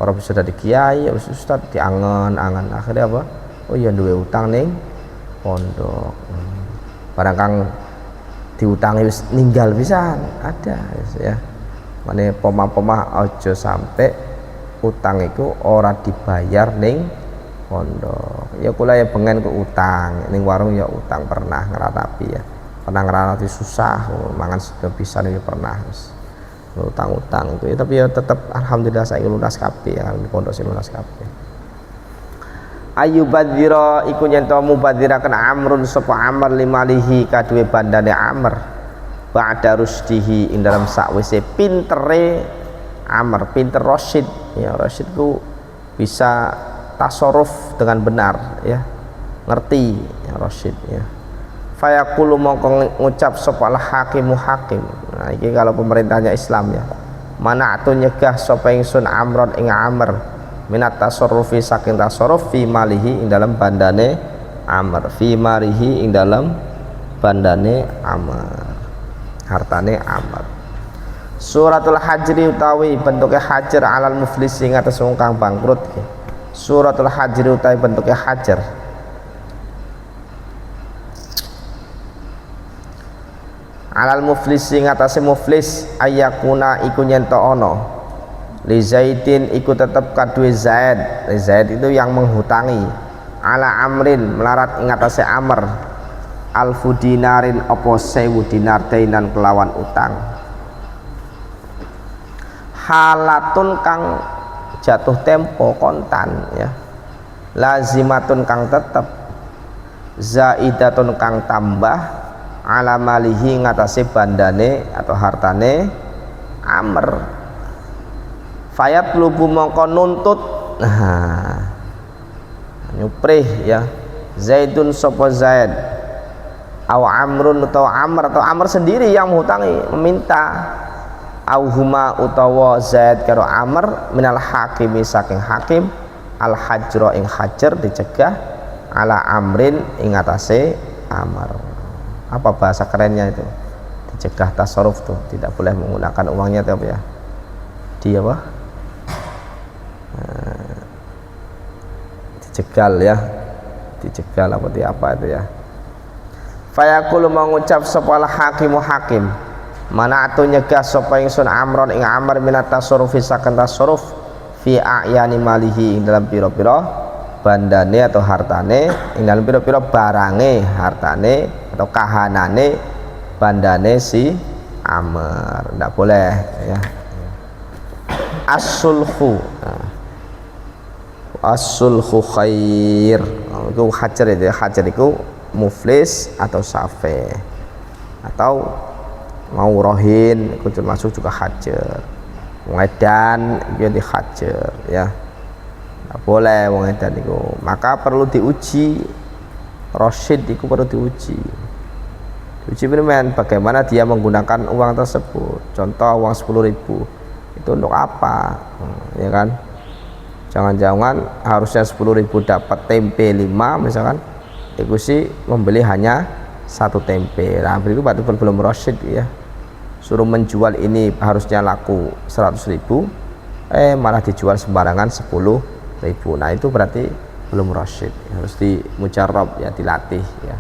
orang sudah di kiai, ustad diangen-angen, akhirnya apa? Oh iya duwe utang ning pondok. Barang kang diutangi wis ninggal pisan, ada ya. Mane pomah-pomah aja sampai utang itu ora dibayar ning pondok. Ya kula ya bengen ke utang ning warung ya utang, pernah ngeratapi ya, pernah ngeratapi susah mangan sudah bisa nih pernah utang-utang itu ya, tapi ya tetap alhamdulillah saya lunas kabeh ya, di pondok saya lunas kabeh. Ayyubadzira iku nyento mubadziraken amrun sapa amr limalihi kaduwe bandane amr ba'da rusdihi ing dalam sakwise pintere amr, pinter rasyid ya. Rasyid ku bisa tasarruf dengan benar ya, ngerti ya rasyid ya. Fayaqulu mongko ngucap sapa hakimu hakim. Nah iki kalau pemerintahnya Islam ya, mana'tu nyegah sapa ingsun amron ing amr minat tasarrufi saking tasarruf fi malihi ing dalam bandane amr, fi malihi ing dalam bandane amr, hartane amr. Suratul Hajri utawi bentuknya hajar alal muflisi ing atas wong kang bangkrut. Suratul Hajri utawi bentuknya hajar alal muflisi ing atase muflis ayakuna iku nyento ono li Zaidin iku tetep kaduwe Zaid. Zaid itu yang menghutangi ala amrin melarat ing atase amr alfu dinarin apa 1000 dinar dainan kelawan utang. Halatun kang jatuh tempo kontan ya, lazimatun kang tetep, zaidatun kang tambah ala malihi ngatasi bandane atau hartane amr. Fayat lubu mongko nuntut, nah nyuprih ya, Zaidun sopo Zaid aw amrun atau amr sendiri yang menghutangi, meminta au huma utawa Zaid karo amr minal hakimi saking hakim al hajra ing hajar dicegah ala amrin ing atase amr. Apa bahasa kerennya itu? Dicegah tasarruf tuh, tidak boleh menggunakan uangnya itu apa ya? Dia apa? Dicegal ya, dicegal apa dia apa itu ya. Fayaqulu mengucap sepala hakimu hakim mana'tu nyegah sapa ingsun amron ing amr minat tasarrufi saken tasarruf fi a'yani malihi ing dalam pira-pira bandane atau hartane, ing dalam pira-pira barange hartane atau kahanane bandane si Amr. Ndak boleh ya. As-sulhu, as-sulhu khair. Itu hajar itu ya. Hajar itu muflis atau safe atau mau rohin itu termasuk juga hajar. Ngedan itu di hajar ya. Nggak boleh ngedan itu. Maka perlu diuji. Rasyid itu perlu diuji. Diuji benar bagaimana dia menggunakan uang tersebut. Contoh uang 10.000 itu untuk apa? Ya kan? Jangan-jangan harusnya 10.000 dapat tempe 5 misalkan, itu sih membeli hanya 1 tempe. Nah itu belum rasyid ya. Suruh menjual ini harusnya laku 100.000, malah dijual sembarangan 10.000. Nah itu berarti belum rasyid, harus dimujarab ya, dilatih ya.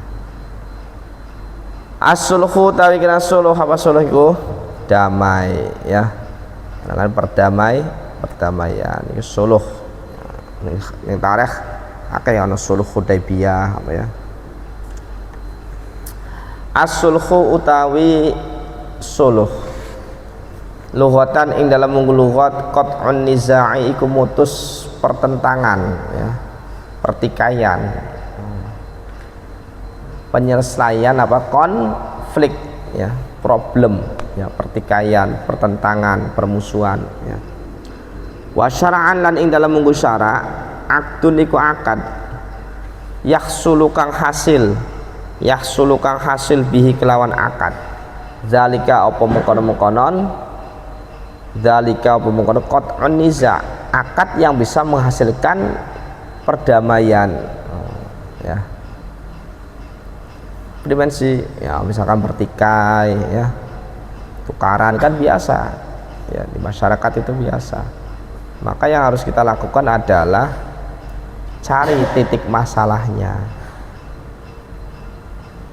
As-sulhu tawi kena suluh, apa suluh itu? Damai ya. Dengan perdamaian itu suluh. Yang tarikh akeh ana suluh Hudaybiyah apa ya. As-sulhu utawi suluh lughatan ing dalam lughat qat'un nizai iku mutus pertentangan ya, pertikaian, penyelesaian apa konflik ya, problem ya, pertikaian, pertentangan, permusuhan ya. Wa syara'an lan ing dalam munggu syara' akdun iku akad yahsulu kang hasil bihi kelawan akad zalika apa mengkonon zalika apa mengkonon qat'un niza, akad yang bisa menghasilkan perdamaian ya, dimensi ya, misalkan bertikai ya, tukaran kan biasa ya, di masyarakat itu biasa. Maka yang harus kita lakukan adalah cari titik masalahnya.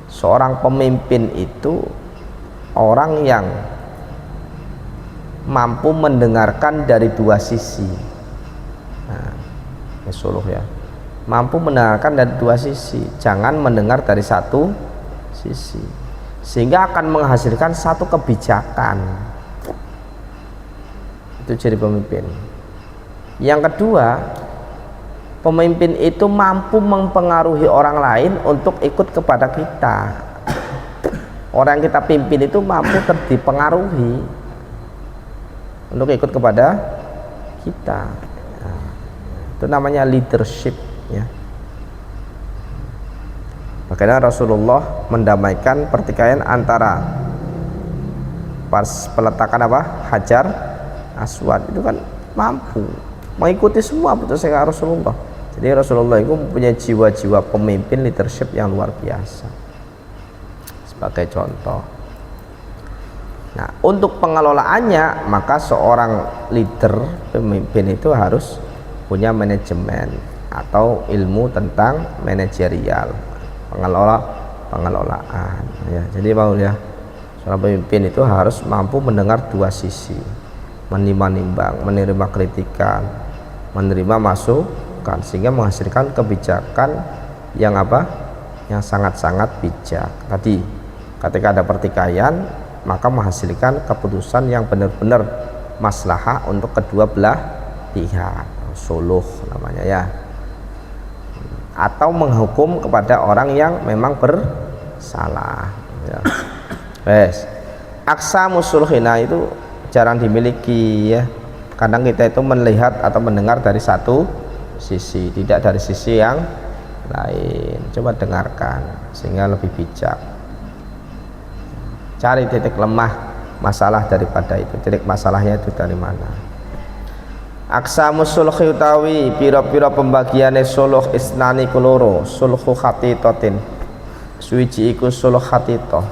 Seorang pemimpin itu orang yang mampu mendengarkan dari dua sisi. Nah, suluh ya, mampu mendengarkan dari dua sisi, jangan mendengar dari satu sisi, sehingga akan menghasilkan satu kebijakan. Itu jadi pemimpin. Yang kedua, pemimpin itu mampu mempengaruhi orang lain untuk ikut kepada kita. Orang yang kita pimpin itu mampu dipengaruhi untuk ikut kepada kita. Nah, itu namanya leadership ya. Makanya Rasulullah mendamaikan pertikaian antara pas peletakan apa? Hajar Aswad itu kan mampu mengikuti semua putusnya Rasulullah. Jadi Rasulullah itu mempunyai jiwa-jiwa pemimpin leadership yang luar biasa. Sebagai contoh, nah untuk pengelolaannya maka seorang leader pemimpin itu harus punya manajemen atau ilmu tentang manajerial, pengelolaan ya. Jadi mau ya, seorang pemimpin itu harus mampu mendengar dua sisi, menimbang-nimbang, menerima kritikan, menerima masukan, sehingga menghasilkan kebijakan yang apa? Yang sangat-sangat bijak. Tadi ketika ada pertikaian maka menghasilkan keputusan yang benar-benar maslahah untuk kedua belah pihak, suluh namanya ya. Atau menghukum kepada orang yang memang bersalah ya. Wes, aqsamus sulhina itu jarang dimiliki ya. Kadang kita itu melihat atau mendengar dari satu sisi, tidak dari sisi yang lain. Coba dengarkan sehingga lebih bijak. Cari titik lemah masalah daripada itu, titik masalahnya itu dari mana. Aqsamus sulhi utawi pira-pira pembagiane suluh isnani kuloro, sulhu khatitatin suwiji iku suluh khatitah,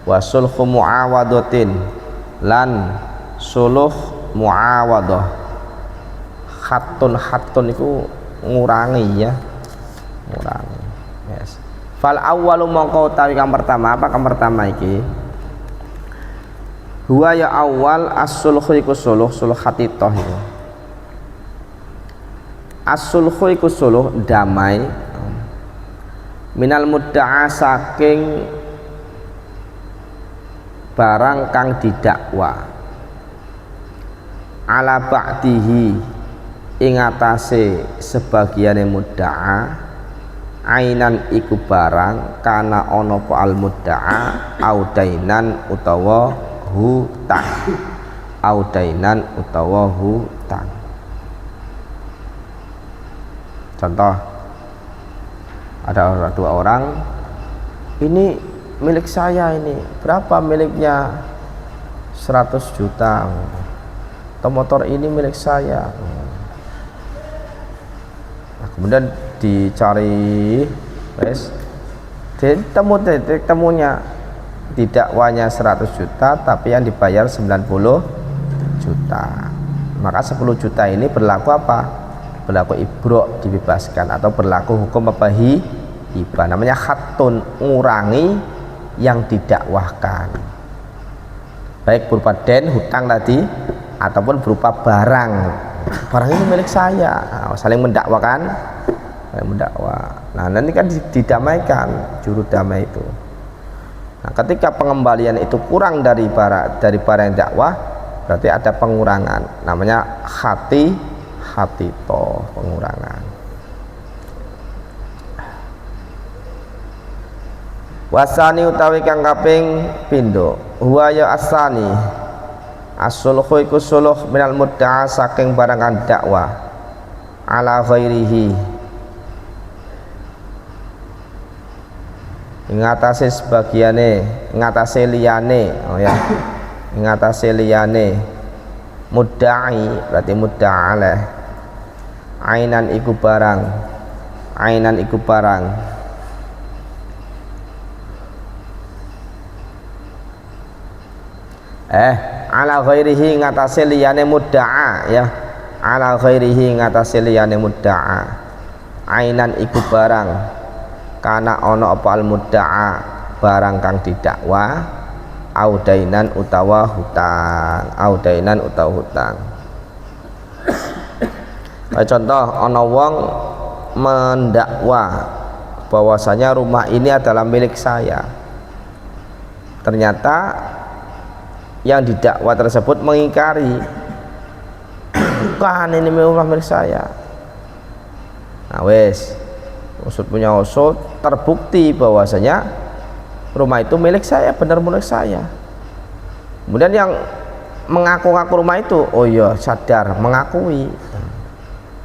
wa sulhu muawadatin lan suluh muawadah. Hatun itu ngurangi ya, ngurangi. Yes. Fal awwalu mongko utawi kang pertama, apa kang pertama iki? Huwa ya awal as-sulhu iku suluh hatitoh itu. As-sulhu iku suluh damai minal mudda'a saking barang kang didakwa ala ba'dihi ing atase sebagiane mudda'a ainan iku barang kana ana apa al mudda'a audainan utawa hutang audainan utawa hutang. Contoh, ada dua orang, ini milik saya, ini berapa miliknya? 100 juta. Atau motor ini milik saya. Nah, kemudian dicari, wes temunya didakwanya 100 juta tapi yang dibayar 90 juta. Maka 10 juta ini berlaku apa? Berlaku ibro, dibebaskan, atau berlaku hukum apa? Hibah. Namanya khatun, ngurangi yang didakwahkan, baik berupa den, hutang tadi, ataupun berupa barang ini milik saya. Nah, saling mendakwakan, mendakwa. Nah, nanti kan didamaikan, juru damai itu. Nah, ketika pengembalian itu kurang dari barang yang dakwah, berarti ada pengurangan, namanya hatito, pengurangan. Wasani utawi kang kaping pindho, huwa ya asani as-sulhu iku suluh minal mudda'a saking barang kang dakwah ala ghairihi ngatasi sebagiane, ngatasi liyane, oh ya, ngatasi liyane mudda'i berarti mudda'alah, ainan iku barang, ainan iku barang, ala ghairihi ngatasi liyane mudda'a ya, ala ghairihi ngatasi liyane mudda'a, ainan iku barang kana ono apa al mudda'a barang kang didakwa audainan utawa hutang, audainan utawa hutang. Contoh, ono wong mendakwa bahwasanya rumah ini adalah milik saya, ternyata yang didakwa tersebut mengingkari, bukan, ini rumah milik saya. Nah wes, usut punya usut, terbukti bahwasanya rumah itu milik saya, benar milik saya. Kemudian yang mengaku-ngaku rumah itu, oh iya sadar, mengakui.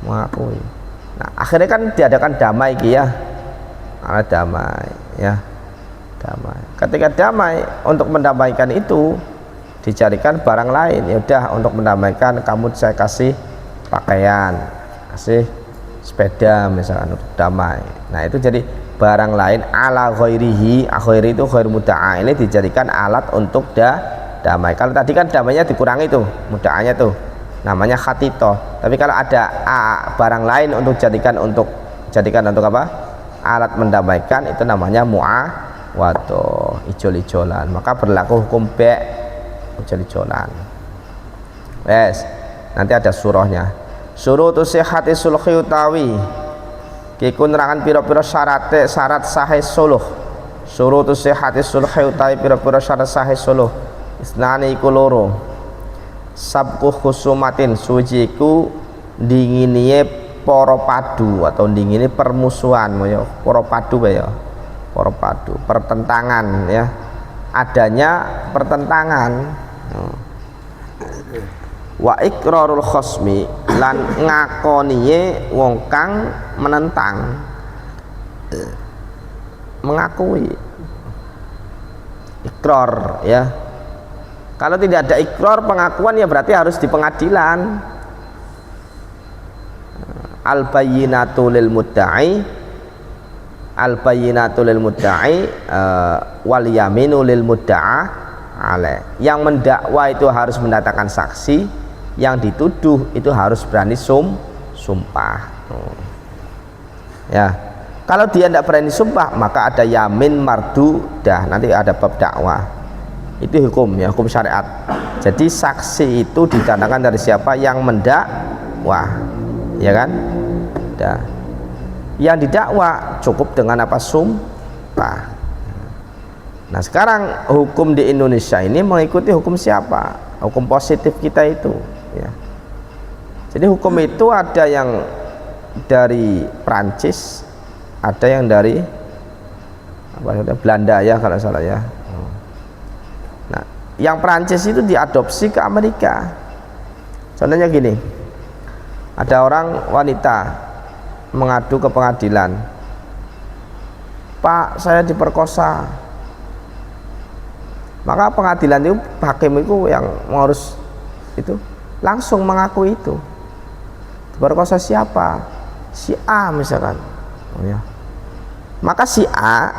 Nah akhirnya kan diadakan damai ya, damai ya, damai. Ketika damai, untuk mendamaikan itu dicarikan barang lain. Ya udah, untuk mendamaikan kamu saya kasih pakaian, kasih sepeda misalkan untuk damai. Nah itu jadi barang lain ala ghairihi, ghairi itu ghair mudda'a, ini dijadikan alat untuk damai. Kalau tadi kan damainya dikurangi tuh, mudda'anya tuh namanya khatito. Tapi kalau ada barang lain untuk jadikan untuk apa? Alat mendamaikan, itu namanya mu'awadoh, ijol-ijolan. Maka berlaku hukum be' ijol-ijolan. Yes, nanti ada surahnya. Surutu sihhati sulhi utawi kiku nerangan pira-pira syarat sahih suluh. Surutu sihhati sulhi utawi pira-pira syarat sahih suluh isnani iku loro. Sabku khusumatin, suci iku dinginie para padu atau dingini permusuhan ya, para padu ya, para padu, pertentangan ya, adanya pertentangan. Wa iqrarul khosmi, lan ngakoniye wong kang menentang, mengakui, ikrar ya. Kalau tidak ada ikrar, pengakuan, ya berarti harus di pengadilan. Al bayyinatu lil mudda'i, al bayyinatu lil mudda'i wal yaminu lil mudda'a alaih. Yang mendakwa itu harus mendatangkan saksi, yang dituduh itu harus berani sumpah. Ya, kalau dia tidak berani sumpah, maka ada yamin mardudah, nanti ada bab dakwah. Itu hukum ya, hukum syariat. Jadi saksi itu didatangkan dari siapa? Yang mendakwa, ya kan? Dah. Yang didakwa cukup dengan apa? Sumpah. Nah sekarang hukum di Indonesia ini mengikuti hukum siapa? Hukum positif kita itu ya. Jadi hukum itu ada yang dari Prancis, ada yang dari Belanda ya kalau salah ya. Nah yang Prancis itu diadopsi ke Amerika. Contohnya gini, ada orang wanita mengadu ke pengadilan, Pak saya diperkosa. Maka pengadilan itu, hakim itu yang harus itu langsung mengaku itu. Diperkosa siapa? Si A misalkan. Oh, ya. Maka si A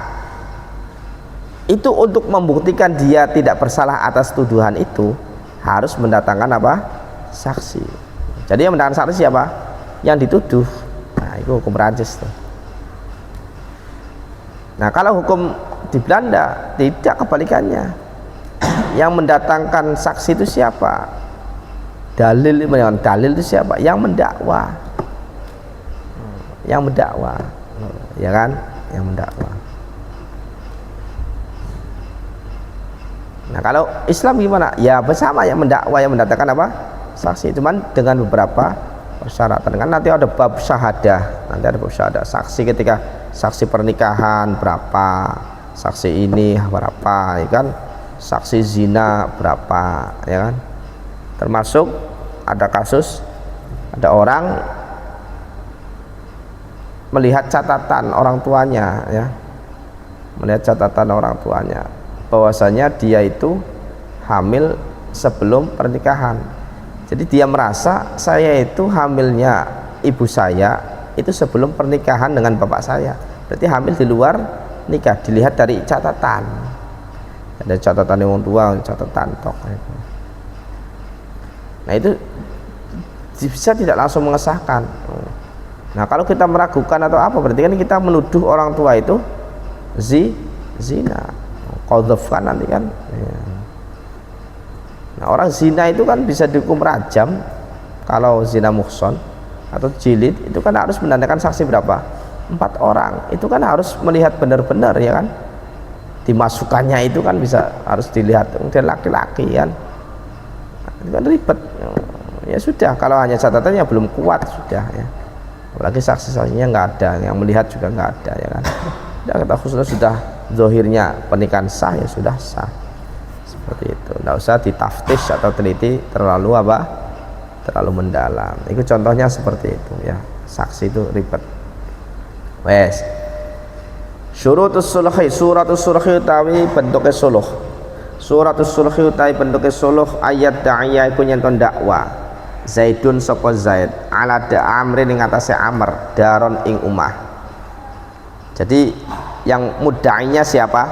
itu untuk membuktikan dia tidak bersalah atas tuduhan itu harus mendatangkan apa? Saksi. Jadi yang mendatangkan saksi siapa? Yang dituduh. Nah itu hukum Prancis tuh. Nah kalau hukum di Belanda tidak, kebalikannya. Yang mendatangkan saksi itu siapa? Dalil itu siapa? Yang mendakwa. Yang mendakwa, ya kan? Yang mendakwa. Nah kalau Islam gimana? Ya bersama yang mendakwa, yang mendatangkan apa? Saksi. Cuman dengan beberapa persyaratan. Kan nanti ada bab syahadah. Nanti ada bab syahadah. Saksi ketika saksi pernikahan berapa? Saksi ini berapa? Ya kan? Saksi zina berapa? Ya kan? Termasuk ada kasus, ada orang melihat catatan orang tuanya, ya, melihat catatan orang tuanya, bahwasanya dia itu hamil sebelum pernikahan. Jadi dia merasa saya itu hamilnya ibu saya itu sebelum pernikahan dengan bapak saya, berarti hamil di luar nikah. Dilihat dari catatan, ada catatan orang tua, catatan tok. Nah itu bisa tidak langsung mengesahkan. Nah kalau kita meragukan atau apa, berarti kan kita menuduh orang tua itu zina, qadzaf kan nanti kan. Nah orang zina itu kan bisa dihukum rajam kalau zina muhson, atau jilid itu kan harus menandakan saksi berapa? 4 orang. Itu kan harus melihat benar-benar, ya kan? Dimasukannya itu kan bisa harus dilihat mungkin laki-laki kan. Itu kan ribet. Ya sudah, kalau hanya catatannya belum kuat sudah ya. Apalagi saksi-saksinya nggak ada, yang melihat juga nggak ada, ya kan. Ya kita khususnya sudah zahirnya pernikahan sah, ya sudah sah. Seperti itu. Nggak usah ditaftish atau teliti terlalu apa? Terlalu mendalam. Itu contohnya seperti itu ya. Saksi itu ribet. Wes. Syurutus sulhi, suratus sulhi utawi bentuknya suluh. Suratus sulhi utawi bentuknya suluh ayat da'iyah iku nyenton dakwa. Zaidun sapa Zaid ala da amrin ing atase Amr daron ing umah. Jadi yang mudda'inya siapa?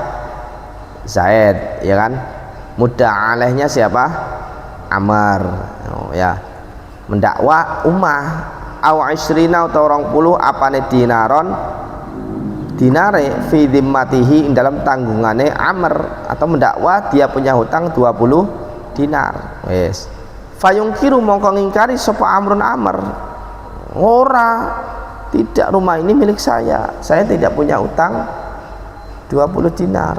Zaid, ya kan? Mudda' alaihnya siapa? Amr. Oh, ya. Mendakwa umah au 20 atau 20 apane dinaron dinare fi dhimmatihi dalam tanggungane Amr, atau mendakwa dia punya hutang 20 dinar. Wes. Fayungkiru mongko ngingkari sapa Amrun Amr, ora, tidak, rumah ini milik saya tidak punya utang 20 dinar.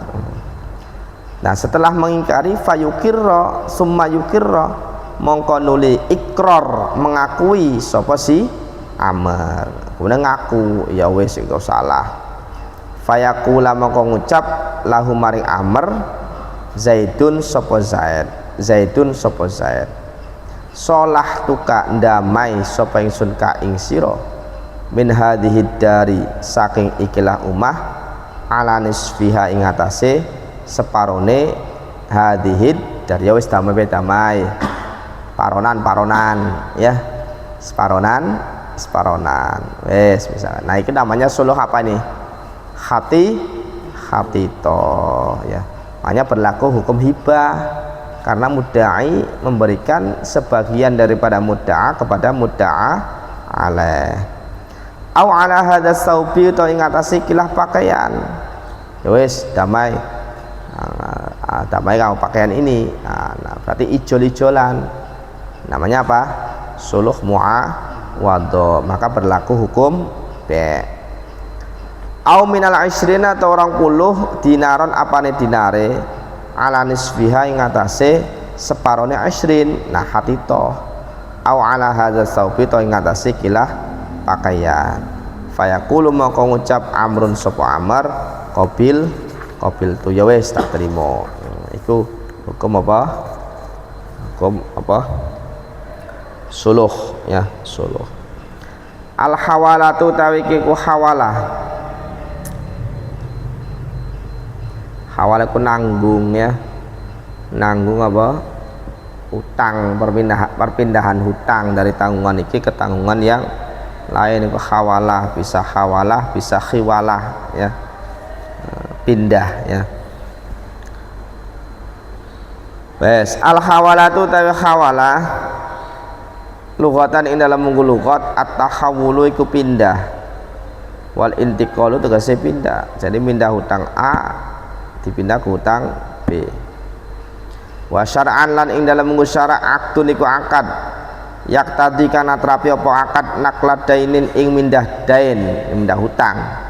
Nah setelah mengingkari fayukirra summa yukirra mongko nuli ikrar mengakui sapa si Amr, kemudian ngaku ya wis kau salah. Fayaqula mongko ngucap lahu maring Amr Zaidun sapa Zaid, Zaidun sapa Zaid, solah tuka ndamai sapa ingsun ka ing sira min hadhihi dari saking ikilah umah ala nisfiha ing atase separone hadhihi dari ya wis damai paronan ya, separonan wes misalnya. Nah itu namanya suluh apa nih? Hatito ya, makanya berlaku hukum hibah karena mudda'i memberikan sebagian daripada mudda'a kepada mudda'a alaih. Au ala hadza saubi atau ing atase kilah pakaian. Ya wis damai. tambahin kamu pakaian ini. Nah, berarti ijol-ijolan namanya apa? Suluh muawadhah, maka berlaku hukum be. Au minal isrina atau 20 dinaron apane dinare ala nisfiha ing atase separone isrin nah hatito au ala hadza saubi to ing atase kilah pakaian fayaqulu maka ngucap amrun sapa amar qabil tu ya wis tak terima. Iku hukum apa? Hukum apa? Suluh ya, suluh. Al hawalatu tawiki ku hawalah. Hawalah ku nanggung ya. Nanggung apa? Utang, perpindahan hutang dari tanggungan iki ke tanggungan yang lain. Itu hawalah, bisa khiwalah ya. Pindah ya. Wes al hawalatu tawi hawalah lughatan ing dalam munggu lughat at-tahawulu iku pindah wal intiqalu tegese pindah. Jadi pindah hutang A dipindah ke hutang B. Wa syar'an lan ing dalam munggu syara' aktun iku akad yak tadi kana trapi apa akad nakladainin ing mindah dain mindah hutang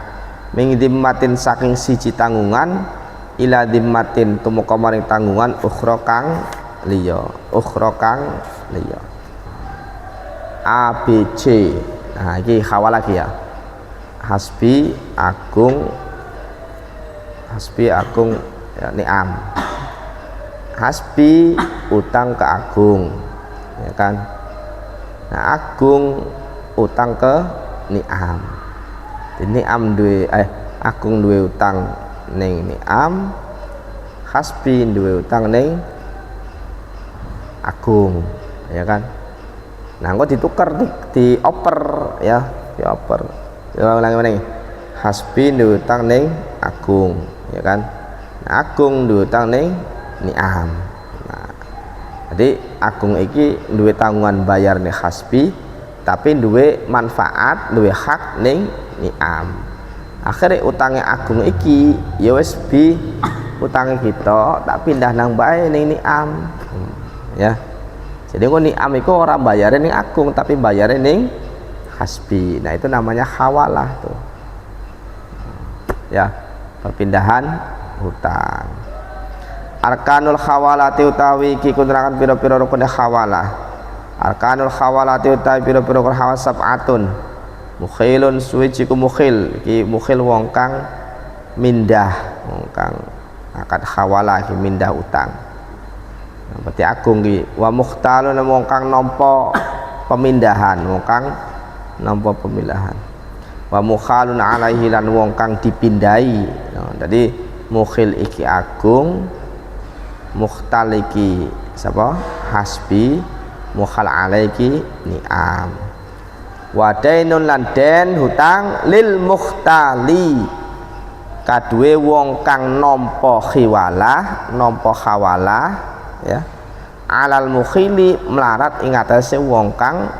ming dimmatin saking siji tanggungan ila dimmatin tumeka maring tanggungan ukhra kang liya A B C. Nah iki hawalah lagi ya. Hasbi agung ya, ni'am. Hasbi utang ke agung ya kan. Nah agung utang ke ni'am. Ni'am duwe agung duwe utang ning ni'am, hasbi duwe utang ning agung ya kan. Nah engko ditukar dioper ya, dioper. Ya ulangi meneh. Hasbi duwe utang ning agung ya kan. Nah agung duwe utang ning ni'am. Nah jadi agung iki duwe tanggungan bayar ning hasbi tapi duwe manfaat, duwe hak ning ni'am. Akhirnya utangnya agung iki ya wis bi utangnya kita tak pindah nang bae ning ni'am ya. Jadi kok ni'am iku ora bayare ning agung tapi bayare ning hasbi. Nah itu namanya hawalah tuh ya, perpindahan hutang. Arkanul khawalati utawi iki kunerangan pira-pira rukun hawalah. Arkanul khawalati utawi pira-pira rukun hawalah sab'atun. Mukhilun suwiji ku mukhil, iki mukhil wong kang mindah, wong kang akad hawalah iki mindah utang. Nah, berarti agung iki wa mukhtalun wong kang nampa pemindahan, wong kang nampa pemindahan. Wa mukhalun alaihi lan wong kang dipindai. Nah, jadi mukhil iki agung, mukhtal iki sapa? Hasbi, mukhal alaihi ni'am. Wadainun lan den hutang lil mukhtali kadue wong kang nampa khiwalah nampa hawalah ya alal mukhili melarat ing atase wong kang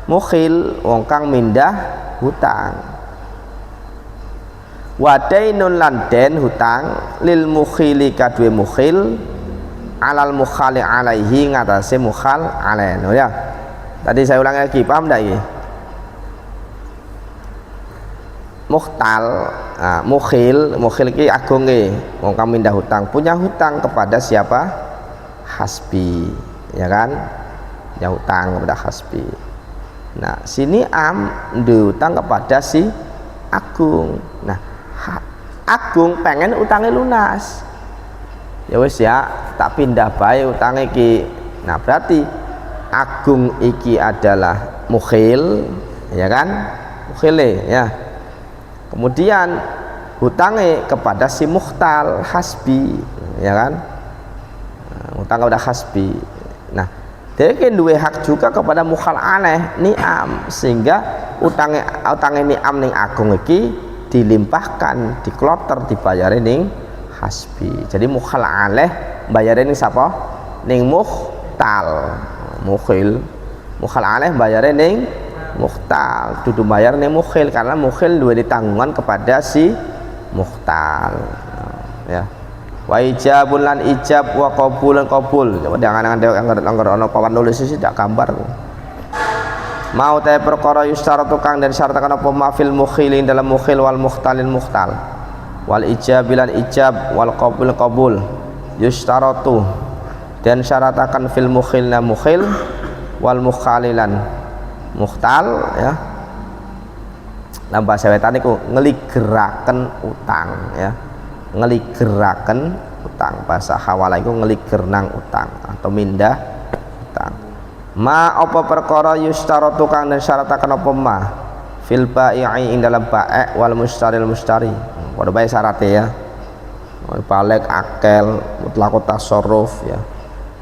mukhil wong kang mindah hutang. Wadainun lan den hutang lil mukhili kadue mukhil alal mukhali alaihi ing atase mukhal alaih ya. Tadi saya ulangi lagi, paham enggak ini? Mukhtal, nah, mukhil ki agung nggih, wong kang mindah hutang, punya hutang kepada siapa? Hasbi, ya kan? Punya hutang kepada hasbi. Nah, sini hutang kepada si agung. Nah, agung pengen utangnya lunas. Ya wis ya, tak pindah bae utang iki. Nah, berarti agung iki adalah mukhil ya kan, mukhile ya. Kemudian hutangnya kepada si mukhtal hasbi ya kan, hutang kepada hasbi. Nah dia kan duwe hak juga kepada mukhal alaih ni'am, sehingga utangnya ni'am ning agung iki dilimpahkan, dikloter, dibayarin ning hasbi. Jadi mukhal alaih bayarin ning sapa? Ning mukhtal. Mukhil alaih bayare ning mukhtal, dudu bayar ning mukhil karena mukhil duwe ditanggungan kepada si mukhtal ya. wa ijabun lan ijab wa qabul lan qabul. Jangan anggar ana papan nulis sih tidak gambar. Mau ta perkara yustaratu kang dan syaratakan apa ma fil mukhilin dalam mukhil wal mukhtalin mukhtal wal ijab lan ijab wal qabul qabul yustaratu dan syaratakan fil mukhilna mukhil wal mukhalilan mukhtal ya. Dalam bahasa wetan niku ngeligeraken utang ya. Ngeligeraken utang, bahasa hawalah iku ngeliger nang utang atau mindah utang. Ma apa perkara yustaratu kang den syarataken apa ma fil bai'i ing dalam ba'i wal mustaril mustari. Padha bae syarate ya. Balik akal mutlaqut tasarruf ya.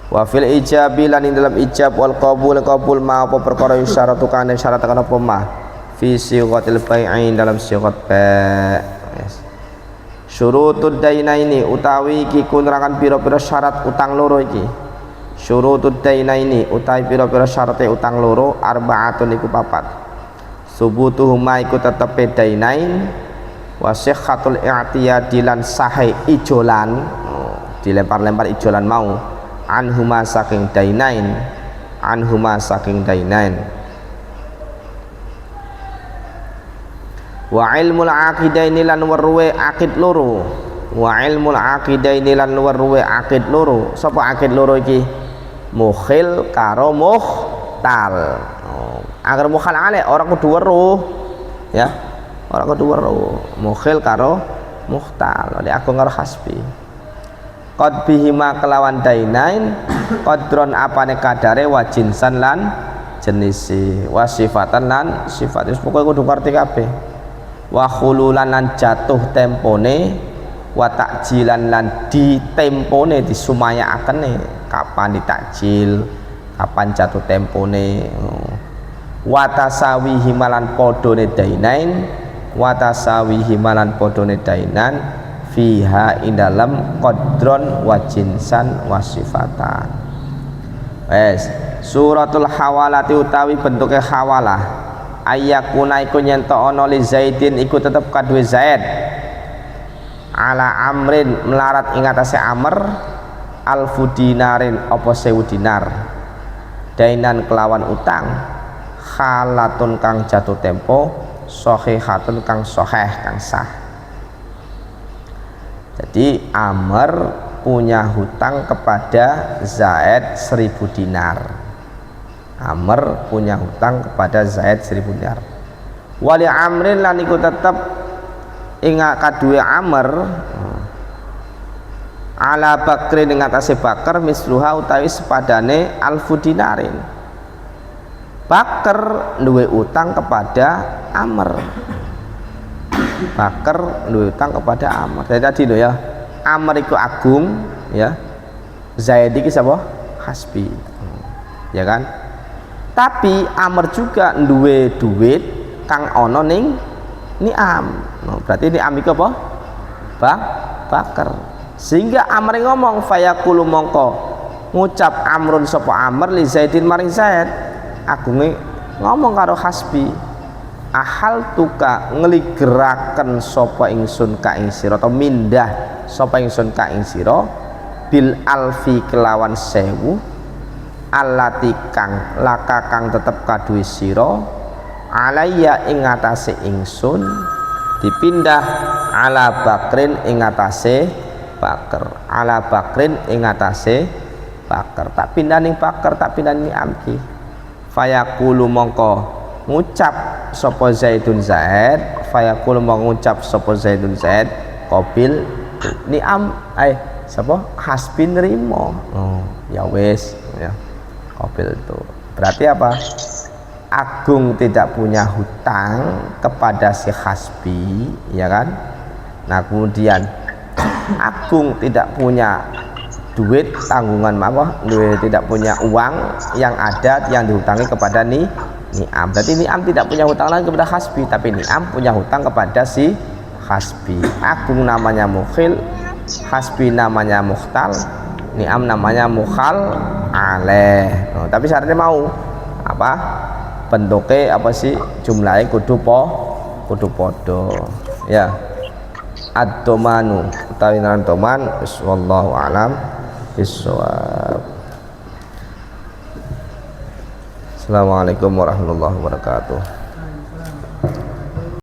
Wa fil ijabi lan ing dalam ijab wal qabul qabul ma apa perkara yustaratu kang den syarataken apa ma fi sighatil bai'i dalam sighat ba'. Yes. Syurutud dainaini utawi iki kunerangan pira-pira syarat utang loro iki. Syurutud dainaini utawi pira-pira syarate utang loro arbaatun iku papat. Subutuhuma iku tetepe dainain wa sihhatul i'tiyadi lan sahe ijolan, dilempar-lempar ijolan mau anhuma saking dainain, anhuma saking dainain. Wa ilmul aqidaini lan warwe aqid loro, wa ilmul aqidaini lan warwe aqid loro. Sapa aqid loro iki? Mukhil karo mukhtal. Agar mukhal ale orang kudu weruh ya, orang kudu weruh. Mukhil karo mukhtal oleh aku karo hasbi. Qad bihima kelawan dainain qadron apane kadare wa jinsan lan jenisi wa sifatan lan sifat. Wis pokoke kudu ngerti kabeh. Wa khululan lan jatuh tempone wa takjilan lan ditempone disumayakane kapan ditakjil kapan jatuh tempone wa tasawi himalan podone dainain wa tasawi himalan podone dainan fiha indalam qadron wa jinsan wa sifatan. Wes suratul hawalati utawi bentuke hawalah ayakuna iku nyentok ana li Zaidin iku tetep kadue Zaid ala amrin melarat ing atase Amr alfu dinarin apa 1000 dinar dainan kelawan utang halatun kang jatuh tempo sahihatun kang sahih kang sah. Jadi Amr punya hutang kepada Zaid 1000 dinar. Amr punya hutang kepada Zaid 1000 dinar. Wali Amrin lan iku tetep ingat kadue Amr ala Bakri ing atase Bakar misluha utawi sepadane alfu dinarin. Bakar duwe utang kepada Amr. Bakar duwe utang kepada Amr. Dari tadi lho ya. Amr iku agung ya. Zaid iki sapa? Hasbi. Ya kan? Tapi Amr juga duwe duit kang ana ning ni'am. Berarti ni'am iku apa? Bakar. Sehingga Amr ngomong fayaqulu mongko ngucap Amrun sapa Amr li Zaidin maring Zaid. Agunge ngomong karo Hasbi. Ahal tuka ngeligeraken sapa ingsun ka ing sira atau mindah sapa ingsun ka ing sira bil alfi kelawan 1000 allati kang laka kang tetep kadue sira alayya ing atase ingsun dipindah ala Bakrin ing atase Bakar ala Bakrin ing atase Bakar tak pindah ning Bakar tak pindah ning Amki fayaqulu mongko ngucap sapa Zaidun Zaid fayaqulu mongko ngucap sapa Zaidun Zaid qabil ni'am sapa Hasbi nrimo. Ya wis ya qabil itu berarti apa? Agung tidak punya hutang kepada si Hasbi ya kan. Nah kemudian Agung tidak punya duit tanggungan apa tidak punya uang yang ada yang dihutangi kepada Ni'am. Berarti Ni'am tidak punya hutang lagi kepada Hasbi, tapi Ni'am punya hutang kepada si Hasbi. Agung namanya mukhil, Hasbi namanya mukhtal, Ni'am namanya mukhal aleh. Tapi syaratnya mau apa? Bentuknya apa sih? Jumlahnya kudu podo ya. ad-domanu utawi naran doman. Wallahu alam bissawab. Assalamualaikum warahmatullahi wabarakatuh.